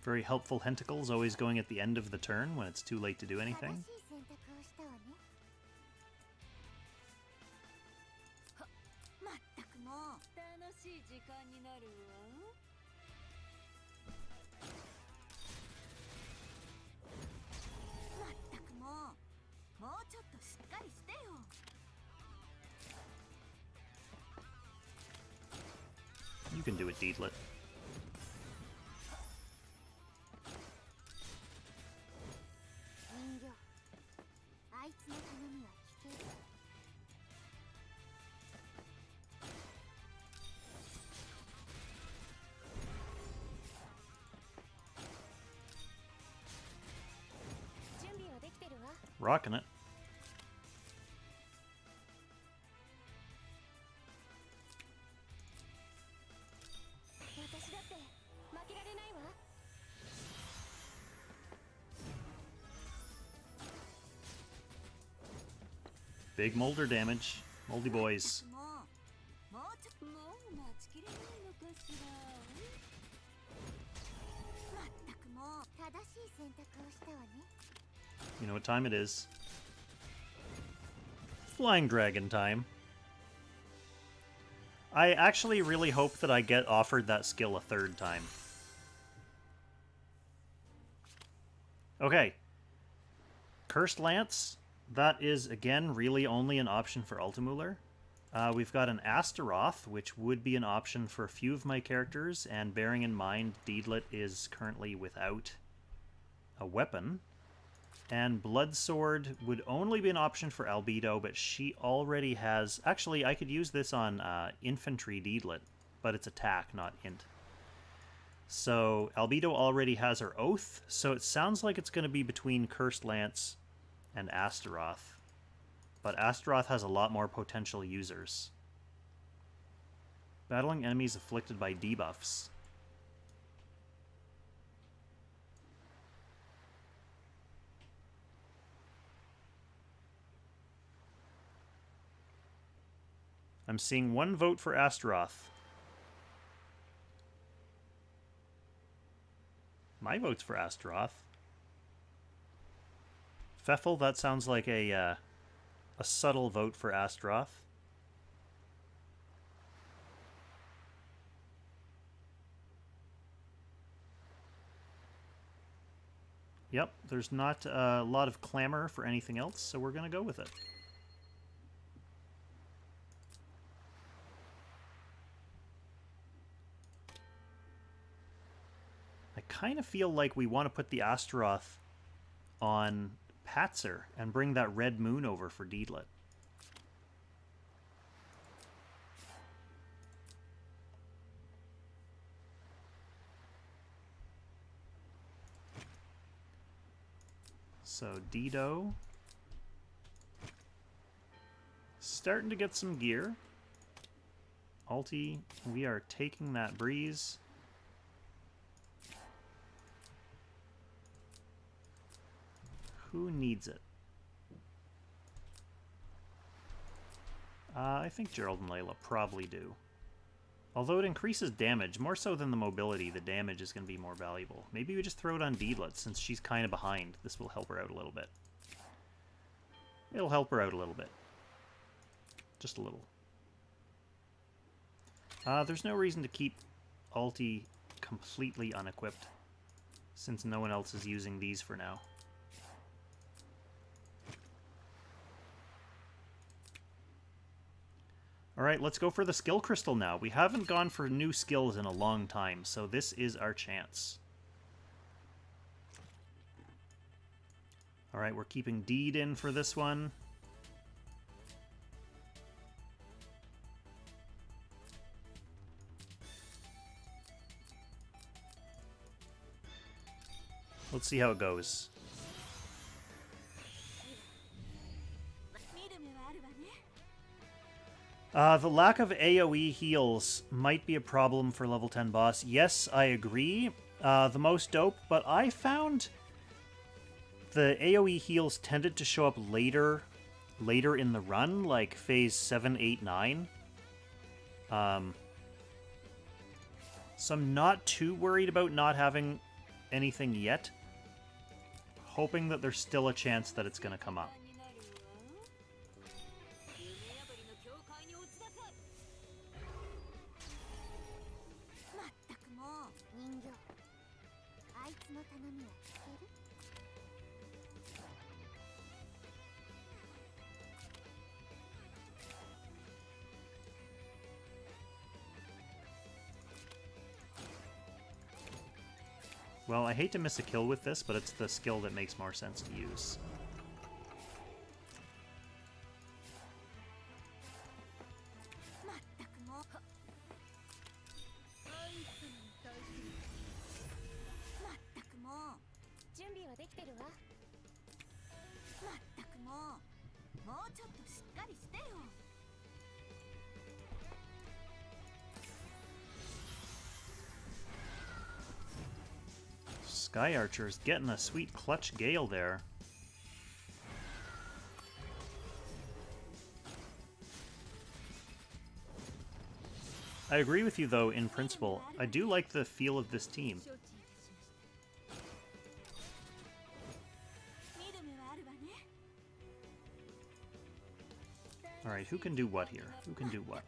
Speaker 1: Very helpful Hentacles, always going at the end of the turn when it's too late to do anything. You can do it, Deedlit. Rocking it. Big molder damage. Moldy boys. You know what time it is. Flying dragon time. I actually really hope that I get offered that skill a 3rd time. Okay. Cursed Lance. That is, again, really only an option for Ultimuller. We've got an Astaroth, which would be an option for a few of my characters, and bearing in mind Deedlit is currently without a weapon. And Bloodsword would only be an option for Albedo, but she already has... Actually, I could use this on Infantry Deedlit, but it's attack, not int. So Albedo already has her Oath, so it sounds like it's going to be between Cursed Lance and Astaroth. but Astaroth has a lot more potential users. Battling enemies afflicted by debuffs. I'm seeing one vote for Astaroth. My vote's for Astaroth. Pfeffel, that sounds like a subtle vote for Astaroth. Yep, there's not a lot of clamor for anything else, so we're going to go with it. I kind of feel like we want to put the Astaroth on Patzer and bring that red moon over for Deedlit. So Dido. Starting to get some gear. Alti, we are taking that breeze. Who needs it? I think Gerald and Layla probably do. Although it increases damage, more so than the mobility, the damage is going to be more valuable. Maybe we just throw it on Deedlit, since she's kind of behind. This will help her out a little bit. It'll help her out a little bit. Just a little. There's no reason to keep Alti completely unequipped, since no one else is using these for now. Alright, let's go for the skill crystal now. We haven't gone for new skills in a long time, so this is our chance. Alright, we're keeping Deed in for this one. Let's see how it goes. The lack of AoE heals might be a problem for level 10 boss. Yes, I agree. The most dope, but I found the AoE heals tended to show up later in the run, like phase 7, 8, 9. So I'm not too worried about not having anything yet. Hoping that there's still a chance that it's going to come up. Well, I hate to miss a kill with this, but it's the skill that makes more sense to use. Sky Archer's getting a sweet clutch gale there. I agree with you, though, in principle. I do like the feel of this team. Alright, who can do what here? Who can do what?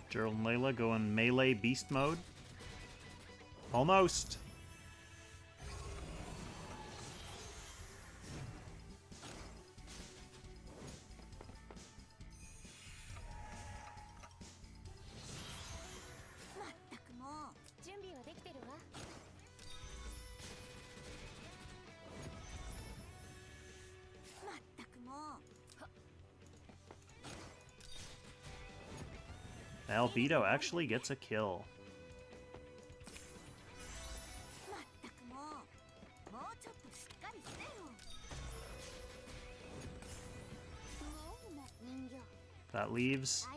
Speaker 1: Gerald and Layla go in melee beast mode. Almost. Albedo actually gets a kill. That leaves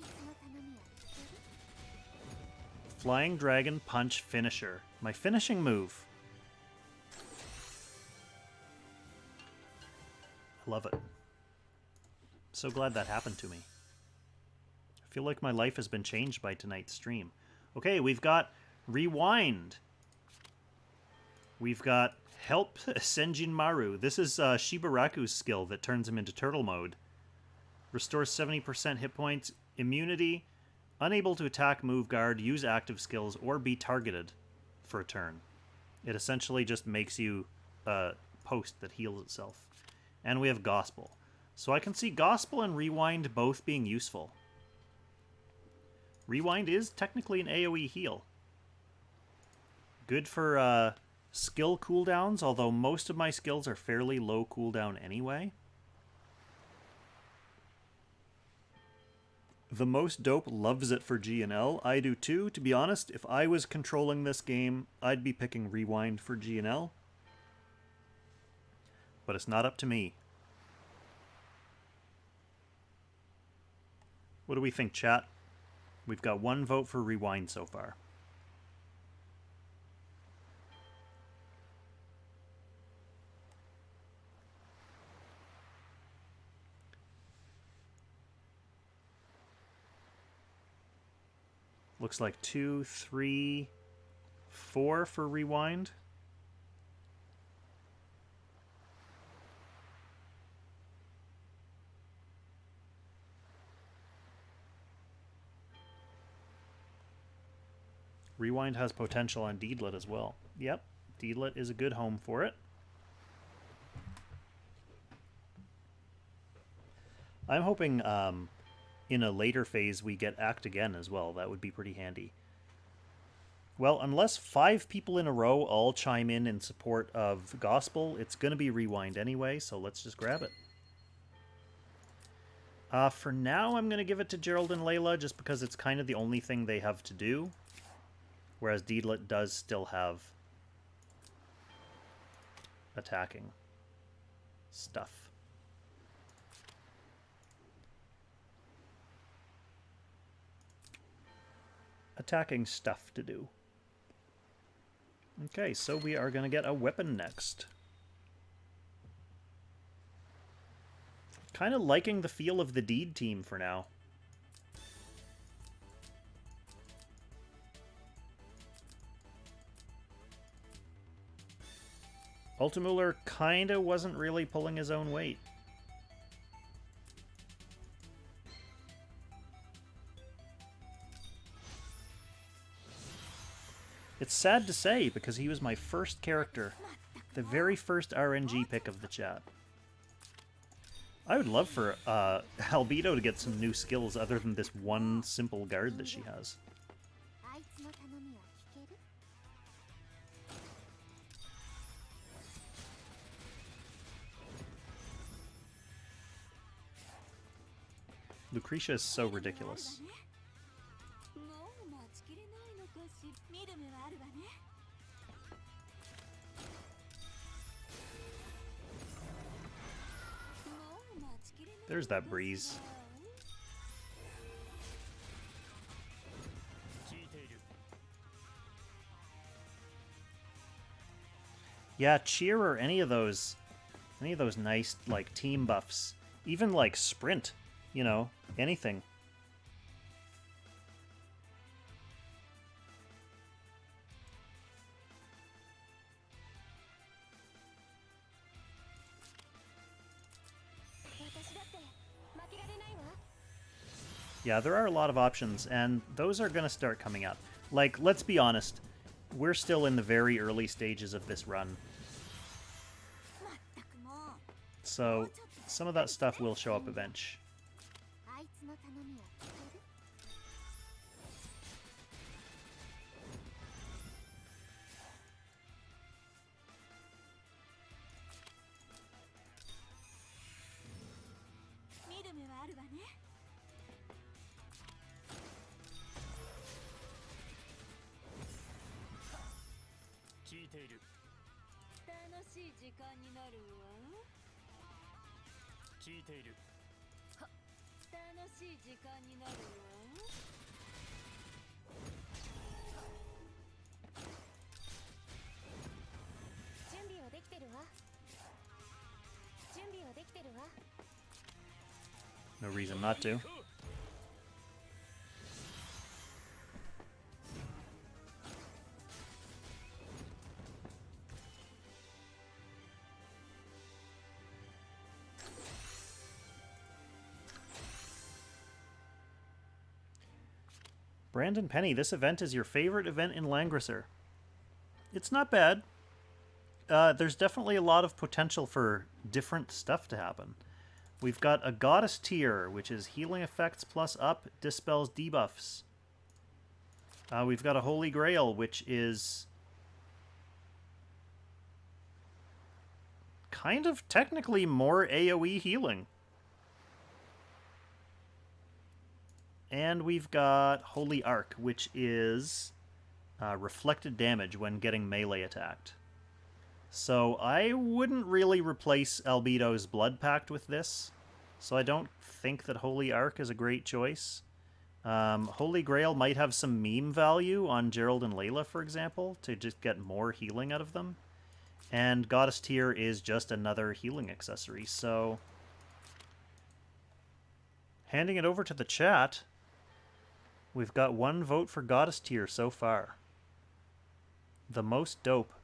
Speaker 1: Flying Dragon Punch Finisher. My finishing move. I love it. So glad that happened to me. I feel like my life has been changed by tonight's stream. Okay, we've got Rewind. We've got Help Senjin Maru. This is Shibaraku's skill that turns him into turtle mode. Restores 70% hit points, immunity, unable to attack, move, guard, use active skills, or be targeted for a turn. It essentially just makes you a post that heals itself. And we have Gospel. So I can see Gospel and Rewind both being useful. Rewind is technically an AoE heal. Good for skill cooldowns, although most of my skills are fairly low cooldown anyway. The Most Dope loves it for GNL. I do too. To be honest, if I was controlling this game, I'd be picking Rewind for GNL. But it's not up to me. What do we think, chat? We've got one vote for Rewind so far. Looks like 2, 3, 4 for Rewind. Rewind has potential on Deedlit as well. Yep, Deedlit is a good home for it. I'm hoping in a later phase we get Act again as well. That would be pretty handy. Well, unless 5 people in a row all chime in support of Gospel, it's going to be Rewind anyway, so let's just grab it. For now, I'm going to give it to Gerald and Layla just because it's kind of the only thing they have to do. Whereas Deedlit does still have attacking stuff. Attacking stuff to do. Okay, so we are going to get a weapon next. Kind of liking the feel of the Deed team for now. Ultimuller kinda wasn't really pulling his own weight. It's sad to say, because he was my first character. The very first RNG pick of the chat. I would love for Albedo to get some new skills other than this one simple guard that she has. Lucretia is so ridiculous. There's that breeze. Yeah, cheer or any of those nice like team buffs. Even like sprint, you know, anything. Yeah, there are a lot of options, and those are going to start coming up. Like, let's be honest, we're still in the very early stages of this run. So, some of that stuff will show up eventually. No reason not to. Brandon Penny, this event is your favorite event in Langrisser. It's not bad. There's definitely a lot of potential for different stuff to happen. We've got a Goddess tier, which is healing effects plus up, dispels debuffs. We've got a Holy Grail, which is kind of technically more AoE healing. And we've got Holy Arc, which is reflected damage when getting melee attacked. So I wouldn't really replace Albedo's Blood Pact with this. So I don't think that Holy Arc is a great choice. Holy Grail might have some meme value on Gerald and Layla, for example, to just get more healing out of them. And Goddess Tier is just another healing accessory, so... Handing it over to the chat, we've got 1 vote for Goddess Tier so far. The most dope.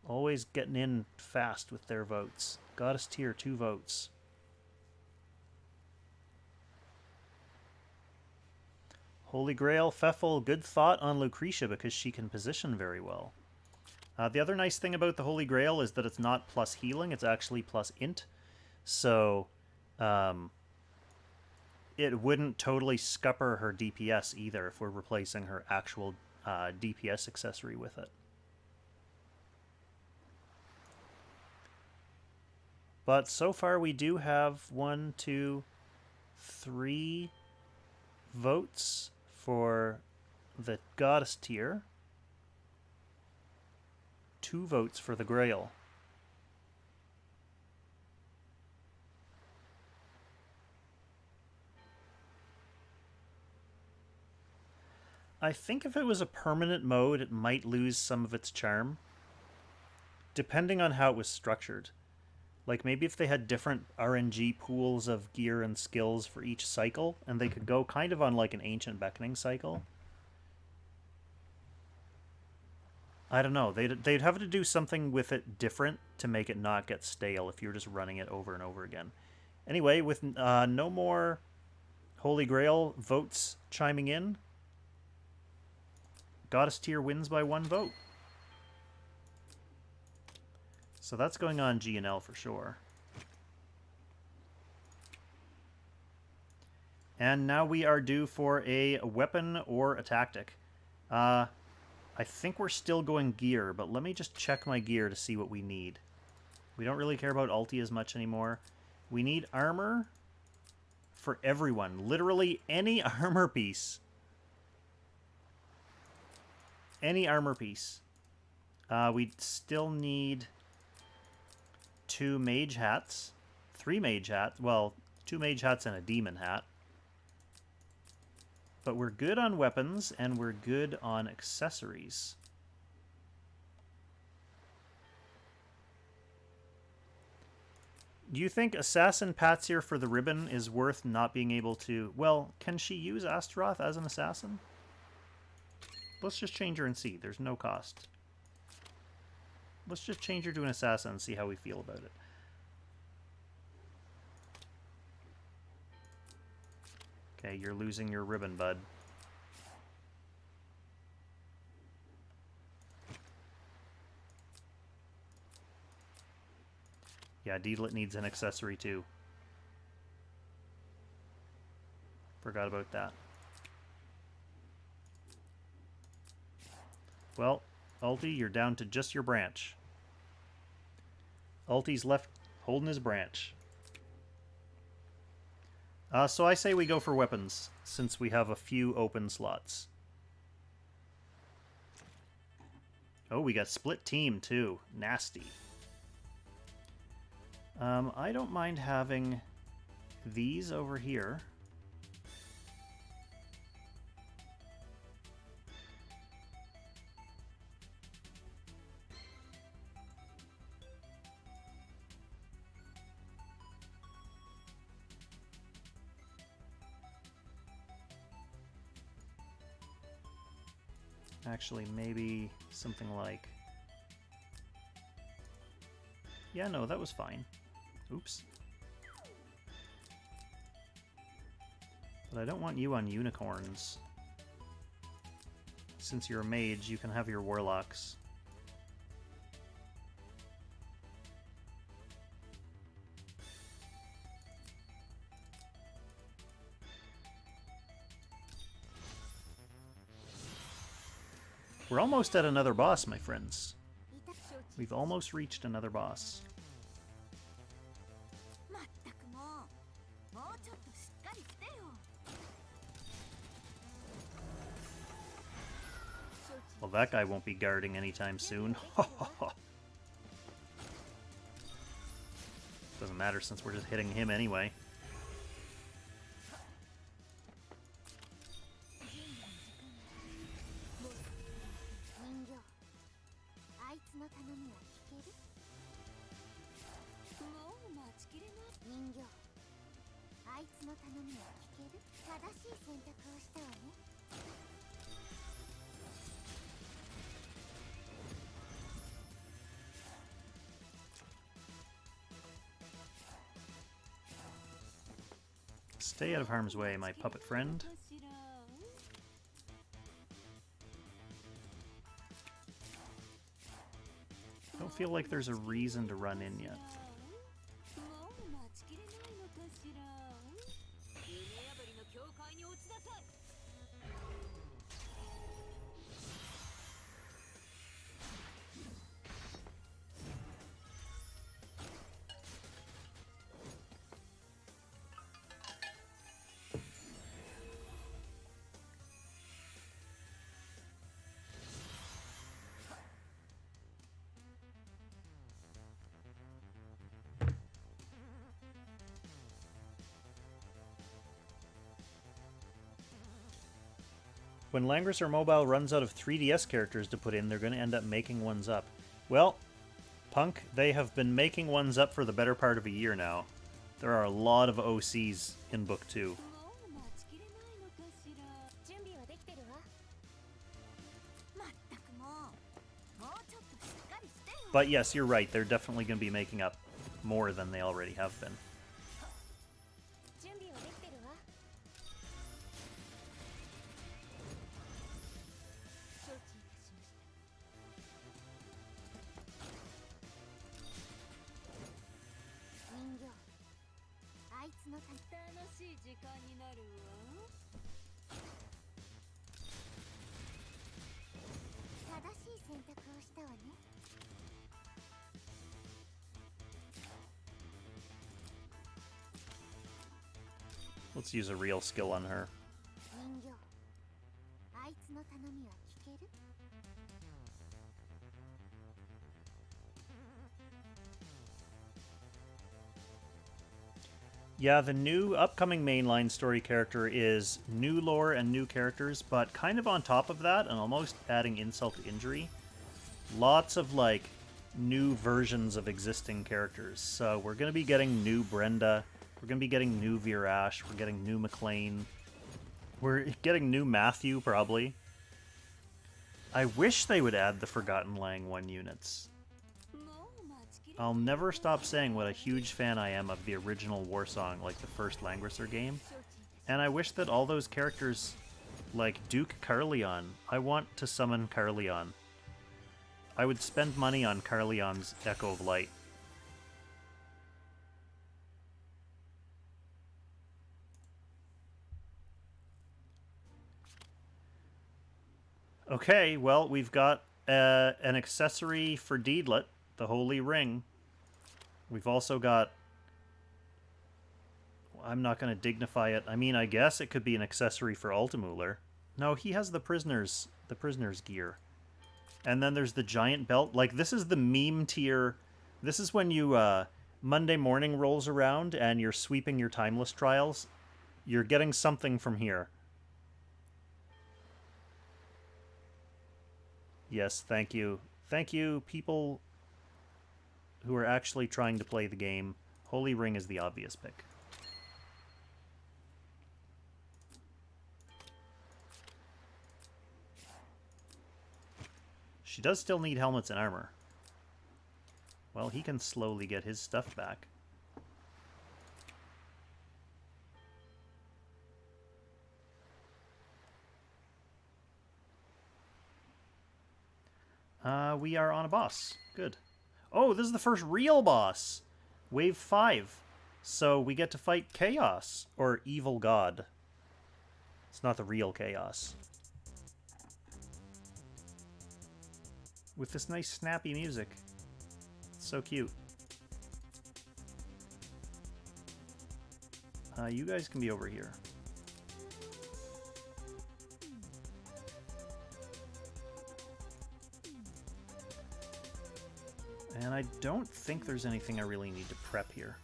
Speaker 1: Always getting in fast with their votes. Goddess Tier, 2 votes. Holy Grail, Pfeffel, good thought on Lucretia because she can position very well. The other nice thing about the Holy Grail is that it's not plus healing, it's actually plus int. So, it wouldn't totally scupper her DPS either if we're replacing her actual DPS accessory with it. But so far we do have 1, 2, 3 votes for the Goddess Tier. 2 votes for the Grail. I think if it was a permanent mode, it might lose some of its charm. Depending on how it was structured. Like, maybe if they had different RNG pools of gear and skills for each cycle, and they could go kind of on like an Ancient Beckoning cycle. I don't know. They'd have to do something with it different to make it not get stale if you're just running it over and over again. Anyway, with no more Holy Grail votes chiming in, Goddess Tier wins by 1 vote. So that's going on G&L for sure. And now we are due for a weapon or a tactic. I think we're still going gear, but let me just check my gear to see what we need. We don't really care about ulti as much anymore. We need armor for everyone. Literally any armor piece. Any armor piece. We still need 2 mage hats. 3 mage hats. Well, 2 mage hats and a demon hat. But we're good on weapons, and we're good on accessories. Do you think Assassin Patsier for the ribbon is worth not being able to... Well, can she use Astaroth as an assassin? Let's just change her and see. There's no cost. Let's just change her to an assassin and see how we feel about it. Okay, you're losing your ribbon, bud. Yeah, Deedlit needs an accessory too. Forgot about that. Well, Ulti, you're down to just your branch. Ulti's left holding his branch. So I say we go for weapons, since we have a few open slots. Oh, we got split team, too. Nasty. I don't mind having these over here. Actually, maybe something like... Yeah, no, that was fine. Oops. But I don't want you on unicorns. Since you're a mage, you can have your warlocks. We're almost at another boss, my friends. We've almost reached another boss. Well, that guy won't be guarding anytime soon. Doesn't matter since we're just hitting him anyway. Stay out of harm's way, my puppet friend. Don't feel like there's a reason to run in yet. When Langrisser Mobile runs out of 3DS characters to put in, they're going to end up making ones up. Well, Punk, they have been making ones up for the better part of a year now. There are a lot of OCs in Book 2. But yes, you're right, they're definitely going to be making up more than they already have been. Let's use a real skill on her. Yeah, the new upcoming mainline story character is new lore and new characters, but kind of on top of that, and almost adding insult to injury, lots of, like, new versions of existing characters. So we're going to be getting new Brenda, we're going to be getting new Virash, we're getting new McLean, we're getting new Matthew, probably. I wish they would add the Forgotten Lang 1 units. I'll never stop saying what a huge fan I am of the original war song, like the first Langrisser game. And I wish that all those characters, like Duke Carleon, I want to summon Carleon. I would spend money on Carleon's Echo of Light. Okay, well, we've got an accessory for Deedlit, the Holy Ring. We've also got... I'm not going to dignify it. I mean, I guess it could be an accessory for Altamuller. No, he has the prisoner's gear. And then there's the giant belt. Like, this is the meme tier. This is when you, Monday morning rolls around and you're sweeping your timeless trials. You're getting something from here. Yes, thank you. Thank you, people who are actually trying to play the game. Holy Ring is the obvious pick. She does still need helmets and armor. Well, he can slowly get his stuff back. We are on a boss. Good. Oh, this is the first real boss! Wave 5. So we get to fight Chaos, or Evil God. It's not the real Chaos. With this nice snappy music. It's so cute. You guys can be over here. And I don't think there's anything I really need to prep here.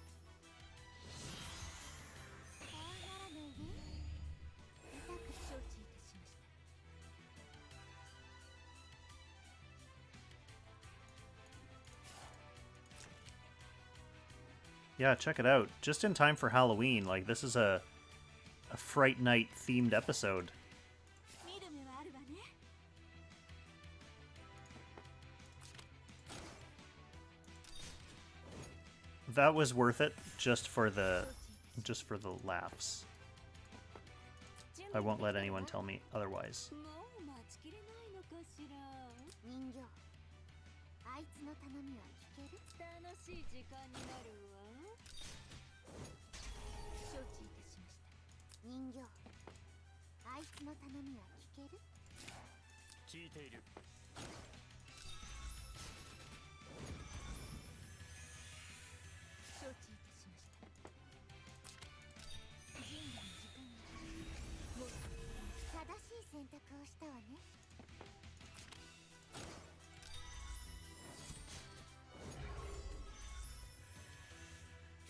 Speaker 1: Yeah, check it out. Just in time for Halloween. Like, this is a Fright Night themed episode. That was worth it, just for the laughs. I won't let anyone tell me otherwise.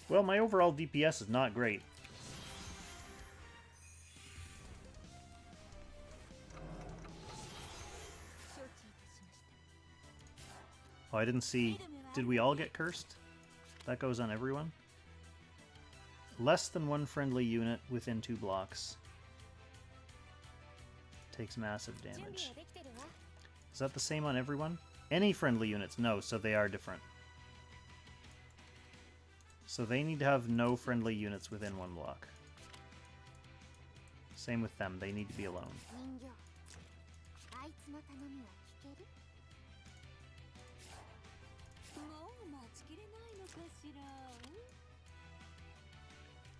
Speaker 1: Well, my overall DPS is not great. Oh, I didn't see... Did we all get cursed? That goes on everyone? Less than one friendly unit within 2 blocks. Takes massive damage. Is that the same on everyone? Any friendly units? No, so they are different. So they need to have no friendly units within 1 block. Same with them, they need to be alone.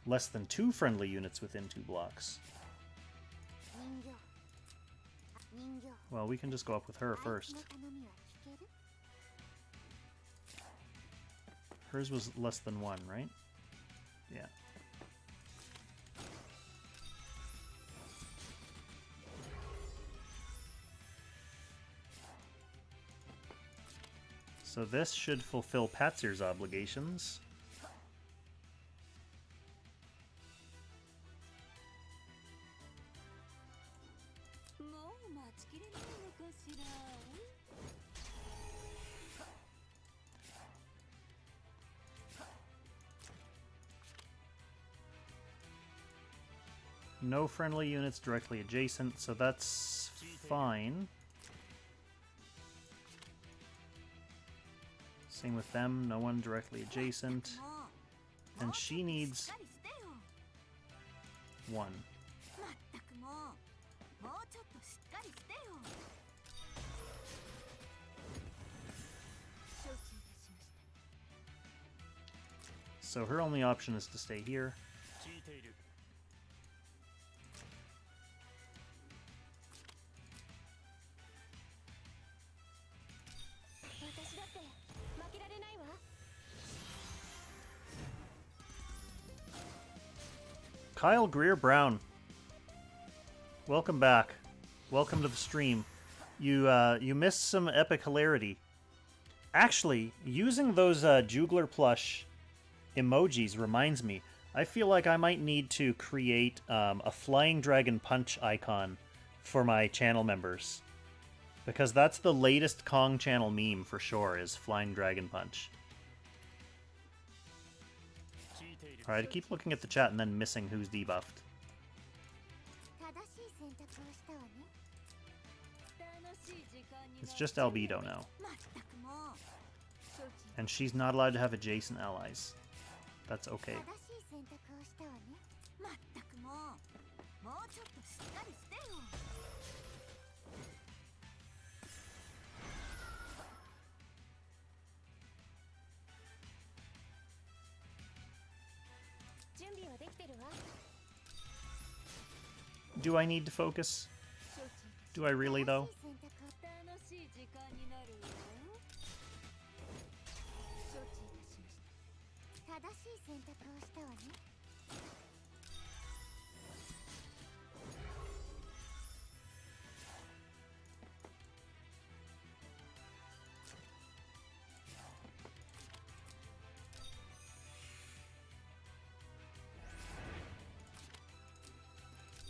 Speaker 1: Less than 2 friendly units within 2 blocks. Well, we can just go up with her first. Hers was less than 1, right? Yeah. So this should fulfill Patzir's obligations. No friendly units directly adjacent, so that's fine. Same with them, no one directly adjacent. And she needs 1. So her only option is to stay here. Kyle Greer Brown, welcome back. Welcome to the stream. You missed some epic hilarity. Actually, using those Jugler plush emojis reminds me. I feel like I might need to create a flying dragon punch icon for my channel members, because that's the latest Kong channel meme for sure, is flying dragon punch. Alright, I keep looking at the chat and then missing who's debuffed. It's just Albedo now. And she's not allowed to have adjacent allies. That's okay. Do I need to focus? Do I really, though?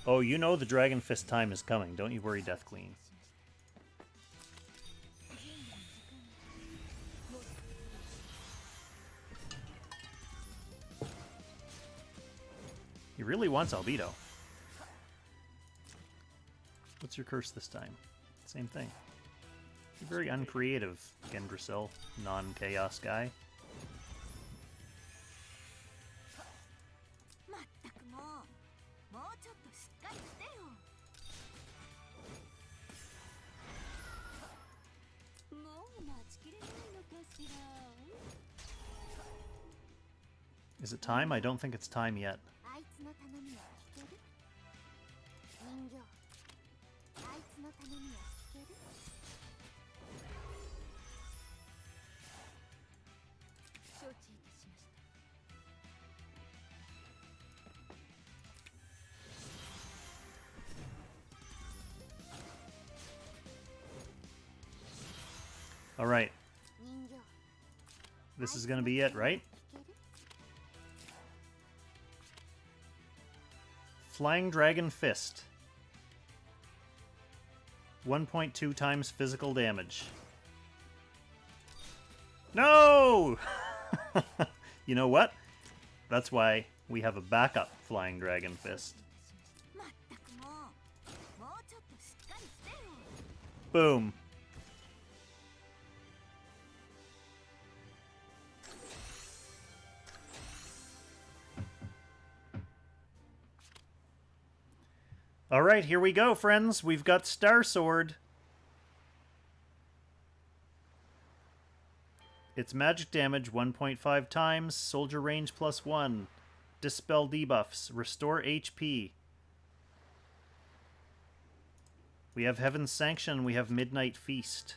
Speaker 1: Oh, you know the Dragon Fist time is coming. Don't you worry, Death Queen. He really wants Albedo. What's your curse this time? Same thing. You're very uncreative, Gendrasil, non-chaos guy. Is it time? I don't think it's time yet. All right. This is going to be it, right? Flying Dragon Fist. 1.2 times physical damage. No! You know what? That's why we have a backup Flying Dragon Fist. Boom. Alright, here we go, friends. We've got Star Sword. Its magic damage 1.5 times, soldier range +1, dispel debuffs, restore HP. We have Heaven's Sanction, we have Midnight Feast.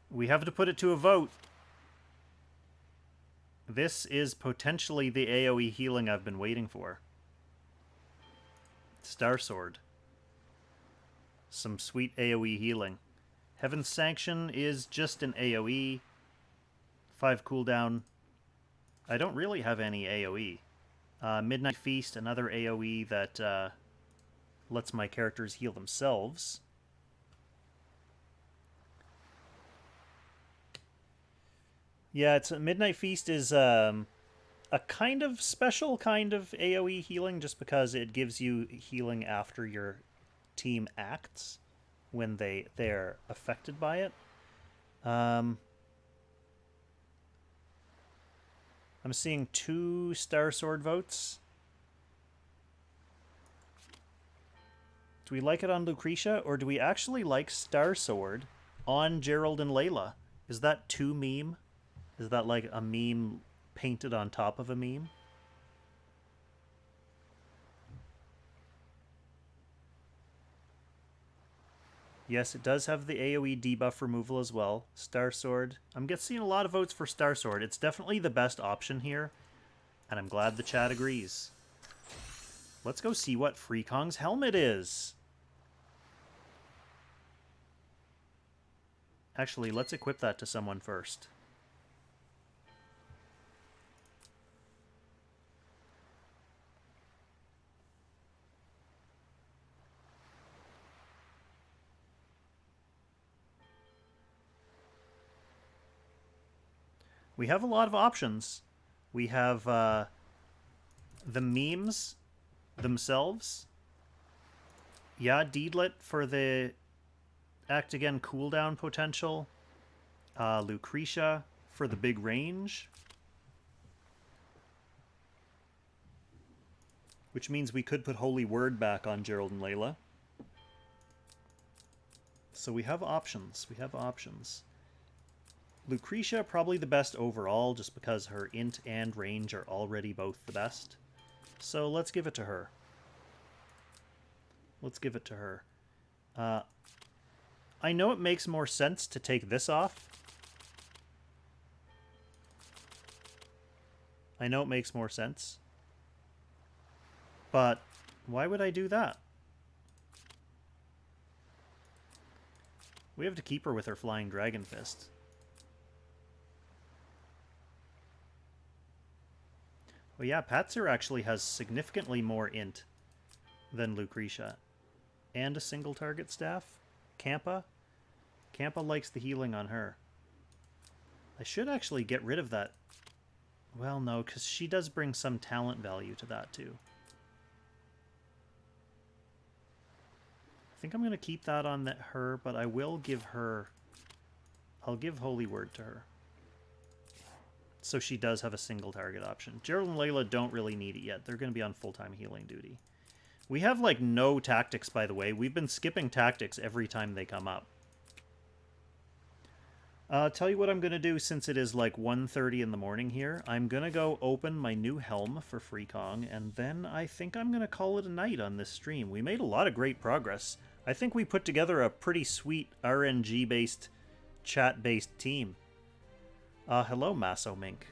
Speaker 1: We have to put it to a vote. This is potentially the AoE healing I've been waiting for. Star Sword. Some sweet AoE healing. Heaven's Sanction is just an AoE. 5 cooldown. I don't really have any AoE. Midnight Feast, another AoE that lets my characters heal themselves. Yeah, it's Midnight Feast is a kind of special kind of AoE healing, just because it gives you healing after your team acts when they're affected by it. I'm seeing 2 Star Sword votes. Do we like it on Lucretia, or do we actually like Star Sword on Gerald and Layla? Is that too meme? Is that like a meme painted on top of a meme? Yes, it does have the AoE debuff removal as well. Star Sword. I'm seeing a lot of votes for Star Sword. It's definitely the best option here, and I'm glad the chat agrees. Let's go see what Freekong's helmet is. Actually, let's equip that to someone first. We have a lot of options. We have the memes themselves. Yeah, Deedlit for the Act Again cooldown potential. Lucretia for the big range. Which means we could put Holy Word back on Gerald and Layla. So we have options. We have options. Lucretia, probably the best overall, just because her int and range are already both the best. So let's give it to her. Let's give it to her. I know it makes more sense to take this off. I know it makes more sense. But why would I do that? We have to keep her with her Flying Dragon Fist. Well, yeah, Patzer actually has significantly more int than Lucretia. And a single target staff. Campa. Campa likes the healing on her. I should actually get rid of that. Well, no, because she does bring some talent value to that, too. I think I'm going to keep that on her, but I will give her... I'll give Holy Word to her. So she does have a single target option. Gerald and Layla don't really need it yet. They're going to be on full-time healing duty. We have, like, no tactics, by the way. We've been skipping tactics every time they come up. Tell you what I'm going to do since it is, like, 1:30 in the morning here. I'm going to go open my new helm for Freekong, and then I think I'm going to call it a night on this stream. We made a lot of great progress. I think we put together a pretty sweet RNG-based, chat-based team. Hello, Masso Mink.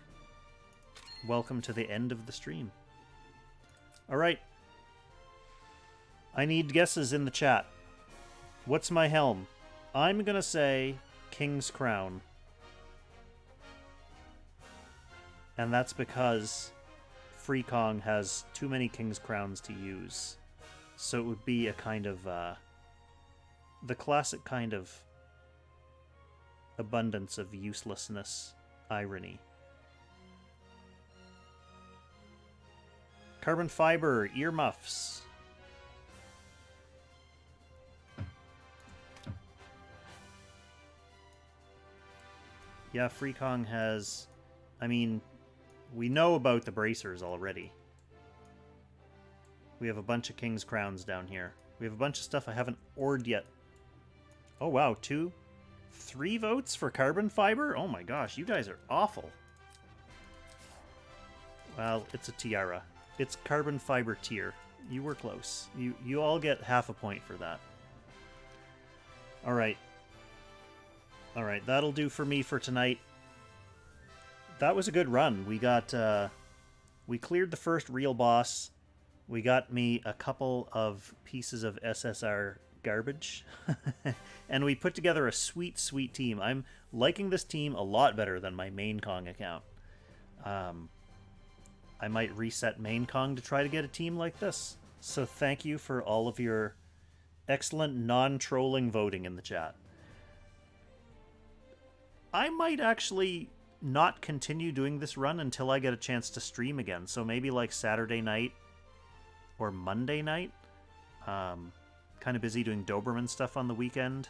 Speaker 1: Welcome to the end of the stream. Alright. I need guesses in the chat. What's my helm? I'm gonna say King's Crown. And that's because Freekong has too many King's Crowns to use. So it would be a kind of, the classic kind of abundance of uselessness irony. Carbon fiber, earmuffs. Yeah, Freekong has... I mean, we know about the bracers already. We have a bunch of King's Crowns down here. We have a bunch of stuff I haven't ordered yet. Oh wow, 3 votes for carbon fiber? Oh my gosh, you guys are awful. Well, it's a tiara. It's carbon fiber tier. You were close. You all get half a point for that. Alright. Alright, that'll do for me for tonight. That was a good run. We got, we cleared the first real boss. We got me a couple of pieces of SSR garbage. And we put together a sweet, sweet team. I'm liking this team a lot better than my main Kong account. I might reset main Kong to try to get a team like this. So thank you for all of your excellent non-trolling voting in the chat. I might actually not continue doing this run until I get a chance to stream again. So maybe like Saturday night or Monday night. Kind of busy doing Doberman stuff on the weekend.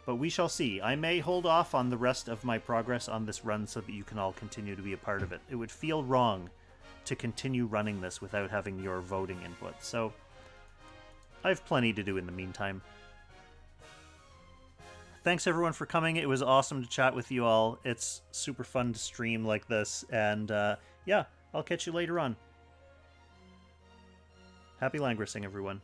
Speaker 1: But we shall see. I may hold off on the rest of my progress on this run so that you can all continue to be a part of it. It would feel wrong to continue running this without having your voting input, so I have plenty to do in the meantime. Thanks everyone for coming. It was awesome to chat with you all. It's super fun to stream like this, and yeah, I'll catch you later on. Happy Langrissing, everyone.